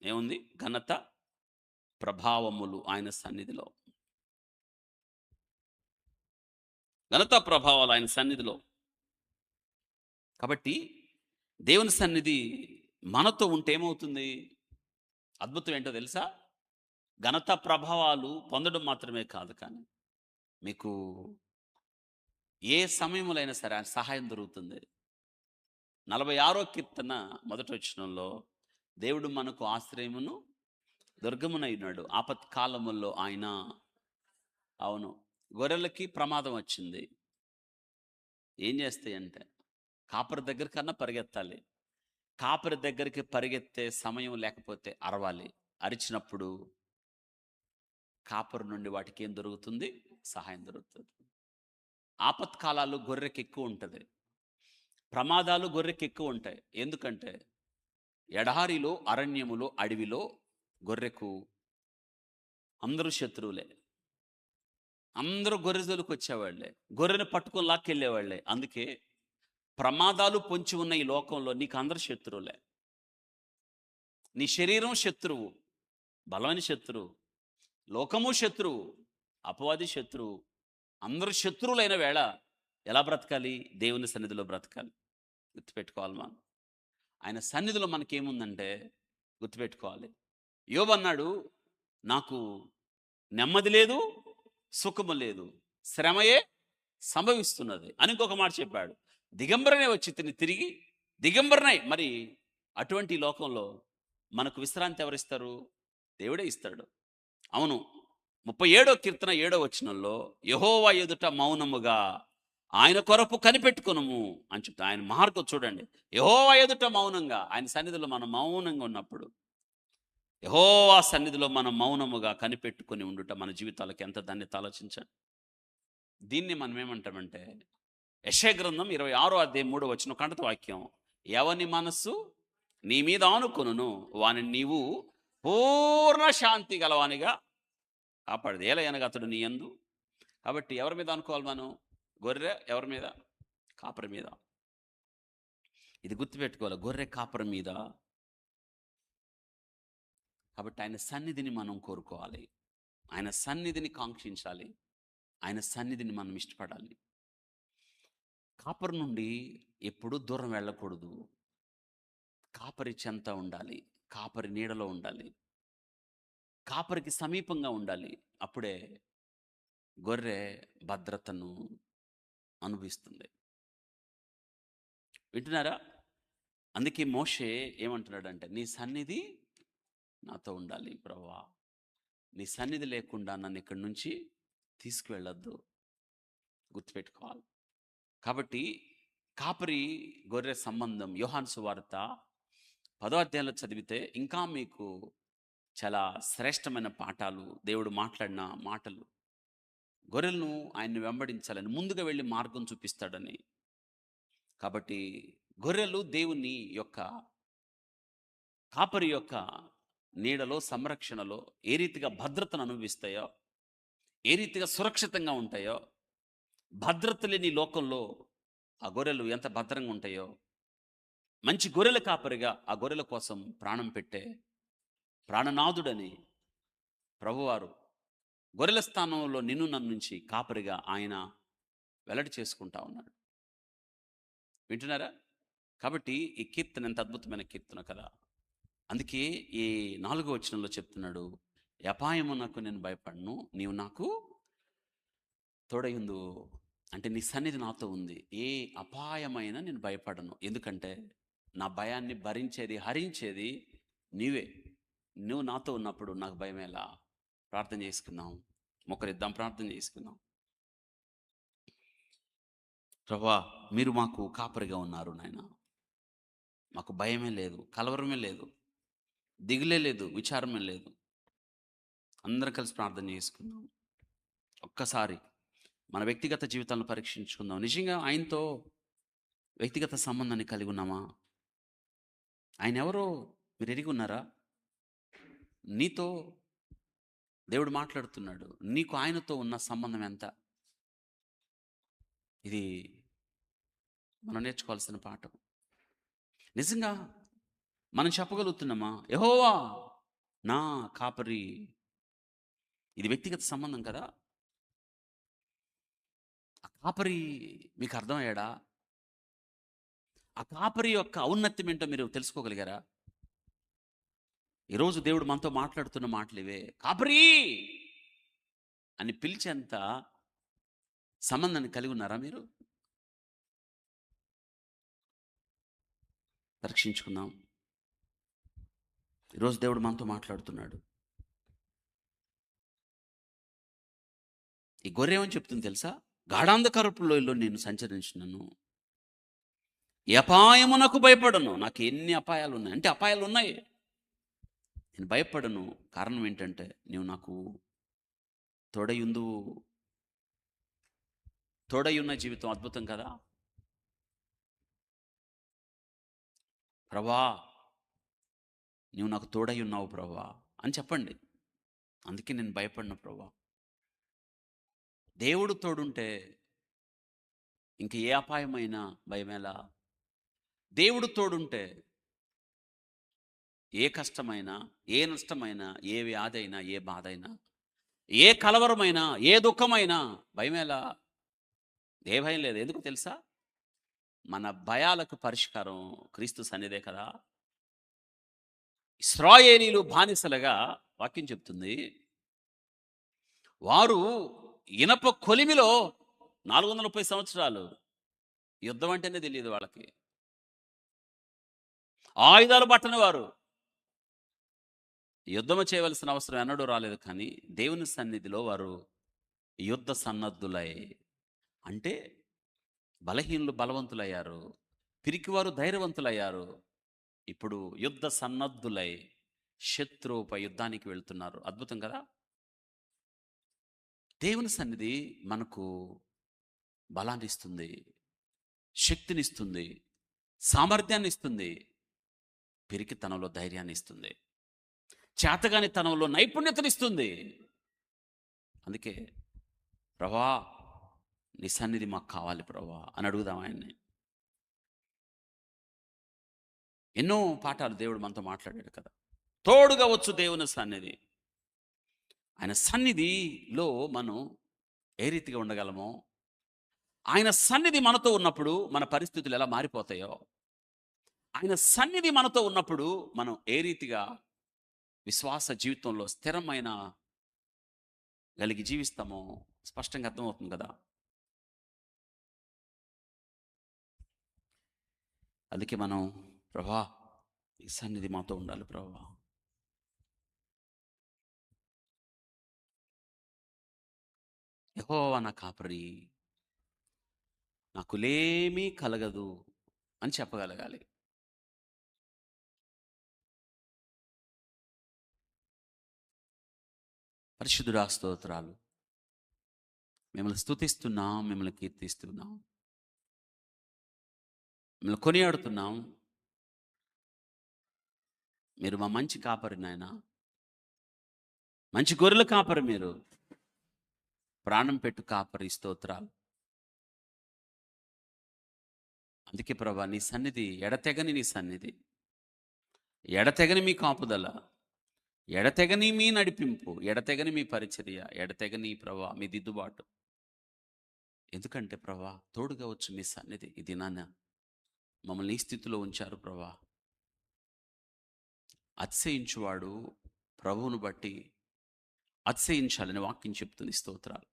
ఏముంది? ఘనత ప్రభావములు ఆయన సన్నిధిలో. ఘనత ప్రభావాలు ఆయన సన్నిధిలో. కాబట్టి దేవుని సన్నిధి మనతో ఉంటే ఏమవుతుంది? అద్భుతం ఏంటో తెలుసా? ఘనత ప్రభావాలు పొందడం మాత్రమే కాదు, కానీ మీకు ఏ సమయంలో అయినా సరే ఆయన సహాయం దొరుకుతుంది. 46వ కీర్తన మొదటి వచనంలో, దేవుడు మనకు ఆశ్రయమును దుర్గమునైనాడు, ఆపత్కాలముల్లో ఆయన. అవును, గొర్రెలకి ప్రమాదం వచ్చింది. ఏం చేస్తాయంటే కాపరి దగ్గర కన్నా పరిగెత్తాలి. కాపరి దగ్గరికి పరిగెత్తే సమయం లేకపోతే అరవాలి. అరిచినప్పుడు కాపరి నుండి వాటికి ఏం దొరుకుతుంది? సహాయం దొరుకుతుంది. ఆపత్కాలాలు గొర్రెకి ఎక్కువ ఉంటుంది, ప్రమాదాలు గొర్రెకి ఎక్కువ ఉంటాయి. ఎందుకంటే ఎడారిలో, అరణ్యములో, అడవిలో గొర్రెకు అందరూ శత్రువులే. అందరూ గొర్రె జోలికి వచ్చేవాళ్లే, గొర్రెను పట్టుకొని లాక్కెళ్ళేవాళ్లే. అందుకే ప్రమాదాలు పొంచి ఉన్న ఈ లోకంలో నీకు అందరు శత్రువులే. నీ శరీరం శత్రువు, బలమైన శత్రువు, లోకము శత్రువు, అపవాది శత్రువు, అందరూ శత్రువులైన వేళ ఎలా బ్రతకాలి? దేవుని సన్నిధిలో బ్రతకాలి. గుర్తుపెట్టుకోవాలి. మనం ఆయన సన్నిధిలో మనకేముందంటే గుర్తుపెట్టుకోవాలి. యోబు అన్నాడు, నాకు నెమ్మది లేదు, సుఖము లేదు, శ్రమయే సంభవిస్తున్నది అని ఇంకొక మాట చెప్పాడు. దిగంబరనే వచ్చి తిరిగి దిగంబరనై. మరి అటువంటి లోకంలో మనకు విశ్రాంతి ఎవరిస్తారు? దేవుడే ఇస్తాడు. అవును, 37వ కీర్తన 7వ వచనంలో యెహోవా ఎదుట మౌనముగా ఆయన కొరకు కనిపెట్టుకునుము అని చెప్తా. ఆయన మార్గం చూడండి, యెహోవా ఎదుట మౌనంగా, ఆయన సన్నిధిలో మనం మౌనంగా ఉన్నప్పుడు, యెహోవా సన్నిధిలో మనం మౌనముగా కనిపెట్టుకొని ఉండుట మన జీవితాలకు ఎంత ధన్యత ఆలోచించండి. దీన్ని మనం ఏమంటామంటే, యెషయా గ్రంథం 26వ అధ్యాయం 3వ వచనం కంటత వాక్యం, ఎవని మనస్సు నీ మీద ఆనుకొనును వాని నీవు పూర్ణ శాంతి గలవానిగా కాపాడదు. ఏలయనగా అతడు నీ యందు. కాబట్టి ఎవరి మీద అనుకోవాలి మనం? గొర్రె ఎవరి మీద? కాపరి మీద. ఇది గుర్తుపెట్టుకోవాలి, గొర్రె కాపరి మీద. కాబట్టి ఆయన సన్నిధిని మనం కోరుకోవాలి, ఆయన సన్నిధిని కాంక్షించాలి, ఆయన సన్నిధిని మనం ఇష్టపడాలి. కాపరి నుండి ఎప్పుడూ దూరం వెళ్ళకూడదు. కాపరి చెంత ఉండాలి, కాపరి నీడలో ఉండాలి, కాపరికి సమీపంగా ఉండాలి. అప్పుడే గొర్రె భద్రతను అనుభవిస్తుంది. వింటున్నారా? అందుకే మోషే ఏమంటున్నాడంటే, నీ సన్నిధి నాతో ఉండాలి ప్రభువా, నీ సన్నిధి లేకుండా నన్ను ఇక్కడి నుంచి తీసుకువెళ్ళొద్దు. గుర్తుపెట్టుకోవాలి. కాబట్టి కాపరి గొర్రె సంబంధం యోహాను సువార్త 10వ అధ్యాయంలో చదివితే ఇంకా మీకు చాలా శ్రేష్టమైన పాఠాలు, దేవుడు మాట్లాడిన మాటలు, గొర్రెలను ఆయన్ని వెంబడించాలని, ముందుగా వెళ్ళి మార్గం చూపిస్తాడని. కాబట్టి గొర్రెలు దేవుని యొక్క, కాపరి యొక్క నీడలో, సంరక్షణలో ఏ రీతిగా భద్రతను అనుభవిస్తాయో, ఏ రీతిగా సురక్షితంగా ఉంటాయో, భద్రత లేని లోకంలో ఆ గొర్రెలు ఎంత భద్రంగా ఉంటాయో, మంచి గొర్రెల కాపరిగా ఆ గొర్రెల కోసం ప్రాణం పెట్టే ప్రాణనాథుడని ప్రభువారు గొర్రెల స్థానంలో నిన్ను నన్నుంచి కాపరిగా ఆయన వెల్లడి చేసుకుంటా ఉన్నాడు. వింటున్నారా? కాబట్టి ఈ కీర్తన ఎంత అద్భుతమైన కీర్తన కదా. అందుకే ఈ 4వ వచనంలో చెప్తున్నాడు, అపాయమునకు నేను భయపడను, నీవు నాకు తోడయుందు. అంటే నీ సన్నిధి నాతో ఉంది, ఏ అపాయమైన నేను భయపడను. ఎందుకంటే నా భయాన్ని భరించేది, హరించేది నీవే. నువ్వు నాతో ఉన్నప్పుడు నాకు భయమేలా. ప్రార్థన చేసుకుందాం, మొక్కరిద్దాం, ప్రార్థన చేసుకుందాం. ప్రభువా, మీరు మాకు కాపరిగా ఉన్నారు నాయన. మాకు భయమే లేదు, కలవరమే లేదు, దిగులే లేదు, విచారమే లేదు. అందరం కలిసి ప్రార్థన చేసుకుందాం. ఒక్కసారి మన వ్యక్తిగత జీవితాలను పరీక్షించుకుందాం. నిజంగా ఆయనతో వ్యక్తిగత సంబంధాన్ని కలిగి ఉన్నామా? ఆయన ఎవరో మీరు ఎరిగి ఉన్నారా? నీతో దేవుడు మాట్లాడుతున్నాడు, నీకు ఆయనతో ఉన్న సంబంధం ఎంత? ఇది మనం నేర్చుకోవాల్సిన పాఠం. నిజంగా మనం చెప్పగలుగుతున్నామా, యెహోవా నా కాపరి? ఇది వ్యక్తిగత సంబంధం కదా. ఆ కాపరి మీకు అర్థమయ్యాడా? ఆ కాపరి యొక్క ఔన్నత్యం ఏంటో మీరు తెలుసుకోగలిగారా? ఈరోజు దేవుడు మనతో మాట్లాడుతున్న మాటలు ఇవే. కాపరి అని పిలిచేంత సంబంధాన్ని కలిగి ఉన్నారా మీరు? పరీక్షించుకుందాం. ఈరోజు దేవుడు మనతో మాట్లాడుతున్నాడు. ఈ గొర్రె ఏమని చెప్తుంది తెలుసా? గాఢాంధకారపు లోయలో నేను సంచరించినను, ఈ అపాయమునకు భయపడను. నాకు ఎన్ని అపాయాలు ఉన్నాయి అంటే, అపాయాలు ఉన్నాయి, నేను భయపడను. కారణం ఏంటంటే నీవు నాకు తోడయుందు. తోడయున్న జీవితం అద్భుతం కదా. ప్రభా, నీవు నాకు తోడై ఉన్నావు ప్రభా అని చెప్పండి. అందుకే నేను భయపడిన ప్రభా. దేవుడు తోడుంటే ఇంక ఏ అపాయమైనా భయమేలా. దేవుడు తోడుంటే ఏ కష్టమైనా, ఏ నష్టమైనా, ఏ వ్యాధి అయినా, ఏ బాధ అయినా, ఏ కలవరమైనా, ఏ దుఃఖమైనా భయమేలా. ఏ భయం లేదు. ఎందుకు తెలుసా? మన భయాలకు పరిష్కారం క్రీస్తు సన్నిధే కదా. ఇశ్రాయేలీలు బానిసలుగా వాక్యం చెప్తుంది, వారు ఇనప కొలిమిలో 430 సంవత్సరాలు, యుద్ధం అంటేనే తెలియదు వాళ్ళకి, ఆయుధాలు పట్టని వారు యుద్ధము చేయవలసిన అవసరం ఎన్నడూ రాలేదు. కానీ దేవుని సన్నిధిలో వారు యుద్ధ సన్నద్ధులై, అంటే బలహీనులు బలవంతులయ్యారు. పిరికివారు ధైర్యవంతులయ్యారు. ఇప్పుడు యుద్ధ సన్నద్ధులై శత్రువుపై యుద్ధానికి వెళ్తున్నారు. అద్భుతం కదా! దేవుని సన్నిధి మనకు బలాన్నిస్తుంది, శక్తినిస్తుంది, సామర్థ్యాన్నిస్తుంది, పిరికితనంలో ధైర్యాన్నిస్తుంది, చేతగానితనంలో నైపుణ్యతనిస్తుంది. అందుకే ప్రభా, నీ సన్నిధి మాకు కావాలి ప్రభా అని అడుగుదాం ఆయన్ని. ఎన్నో పాఠాలు దేవుడు మనతో మాట్లాడాడు కదా. తోడుగా వచ్చు దేవుని సన్నిధి. ఆయన సన్నిధిలో మనం ఏ రీతిగా ఉండగలమో, ఆయన సన్నిధి మనతో ఉన్నప్పుడు మన పరిస్థితులు ఎలా మారిపోతాయో, ఆయన సన్నిధి మనతో ఉన్నప్పుడు మనం ఏ రీతిగా విశ్వాస జీవితంలో స్థిరమైన కలిగి జీవిస్తామో స్పష్టంగా అర్థమవుతుంది కదా. అందుకే మనం ప్రభా, ఈ సన్నిధి మాతో ఉండాలి ప్రభా. యెహోవా నా కాపరి, నాకు లేమీ కలగదు అని చెప్పగలగాలి. పరిశుద్ధుడా స్తోత్రాలు. మిమ్మల్ని స్తుతిస్తున్నాం, మిమ్మల్ని కీర్తిస్తున్నాం, మిమ్మల్ని కొనియాడుతున్నాం. మీరు మా మంచి కాపరి నాయన, మంచి గొర్రెల కాపరి మీరు, ప్రాణం పెట్టు కాపరి. స్తోత్రాలు. అందుకే ప్రభా, నీ సన్నిధి ఎడతెగని, నీ సన్నిధి ఎడతెగని మీ కాపుదల, ఎడతెగని మీ నడిపింపు, ఎడతెగని మీ పరిచర్య, ఎడతెగని ప్రభా మీ దిద్దుబాటు. ఎందుకంటే ప్రభా, తోడుగా వచ్చు మీ సన్నిధి ఇది నాన్న మమ్మల్ని ఈ స్థితిలో ఉంచారు ప్రభా. అతిశయించువాడు ప్రభువును బట్టి అతిశయించాలని వాక్యం చెప్తుంది. స్తోత్రాలు.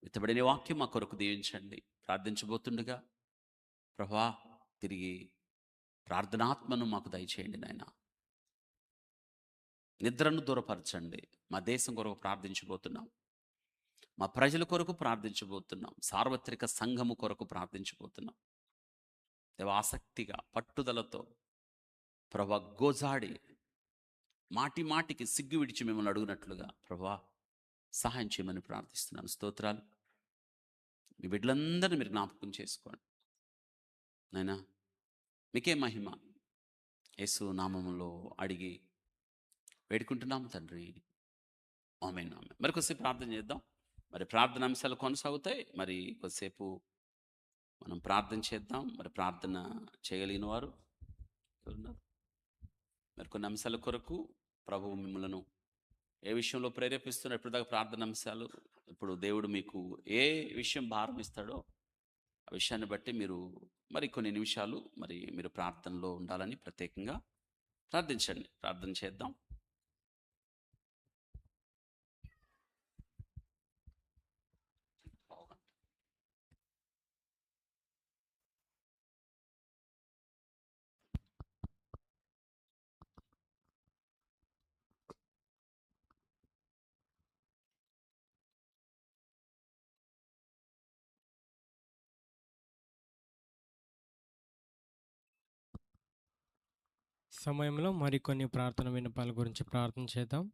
విత్తబడిన వాక్యం మా కొరకు దీవించండి. ప్రార్థించబోతుండగా ప్రభా, తిరిగి ప్రార్థనాత్మను మాకు దయచేయండి నాయన. నిద్రను దూరపరచండి. మా దేశం కొరకు ప్రార్థించబోతున్నాం, మా ప్రజల కొరకు ప్రార్థించబోతున్నాం, సార్వత్రిక సంఘము కొరకు ప్రార్థించబోతున్నాం. దేవ, ఆసక్తిగా పట్టుదలతో ప్రభా గోజాడి మాటి మాటికి సిగ్గు విడిచి మిమ్మల్ని అడుగునట్లుగా ప్రభా సహాయం చేయమని ప్రార్థిస్తున్నాను. స్తోత్రాలు. మీ బిడ్డలందరినీ మీరు జ్ఞాపకం చేసుకోండి నాయనా. మీకే మహిమ యేసు నామములో అడిగి వేడుకుంటున్నాం తండ్రి. ఆమేన్, ఆమేన్. మరి కొద్దిసేపు ప్రార్థన చేద్దాం. మరి ప్రార్థన అంశాలు కొనసాగుతాయి. మరి కొద్దిసేపు మనం ప్రార్థన చేద్దాం. మరి ప్రార్థన చేయగలిగిన వారు ఎవరున్నారు? మరి కొన్ని అంశాల కొరకు ప్రభువు మిమ్మలను ఏ విషయంలో ప్రేరేపిస్తున్న ఇప్పటిదాకా ప్రార్థన అంశాలు, ఇప్పుడు దేవుడు మీకు ఏ విషయం భారం ఇస్తాడో ఆ విషయాన్ని బట్టి మీరు మరి కొన్ని నిమిషాలు మరి మీరు ప్రార్థనలో ఉండాలని ప్రత్యేకంగా ప్రార్థించండి. ప్రార్థన చేద్దాం. సమయంలో మరికొన్ని ప్రార్థన విన్నపాల గురించి ప్రార్థన చేద్దాం.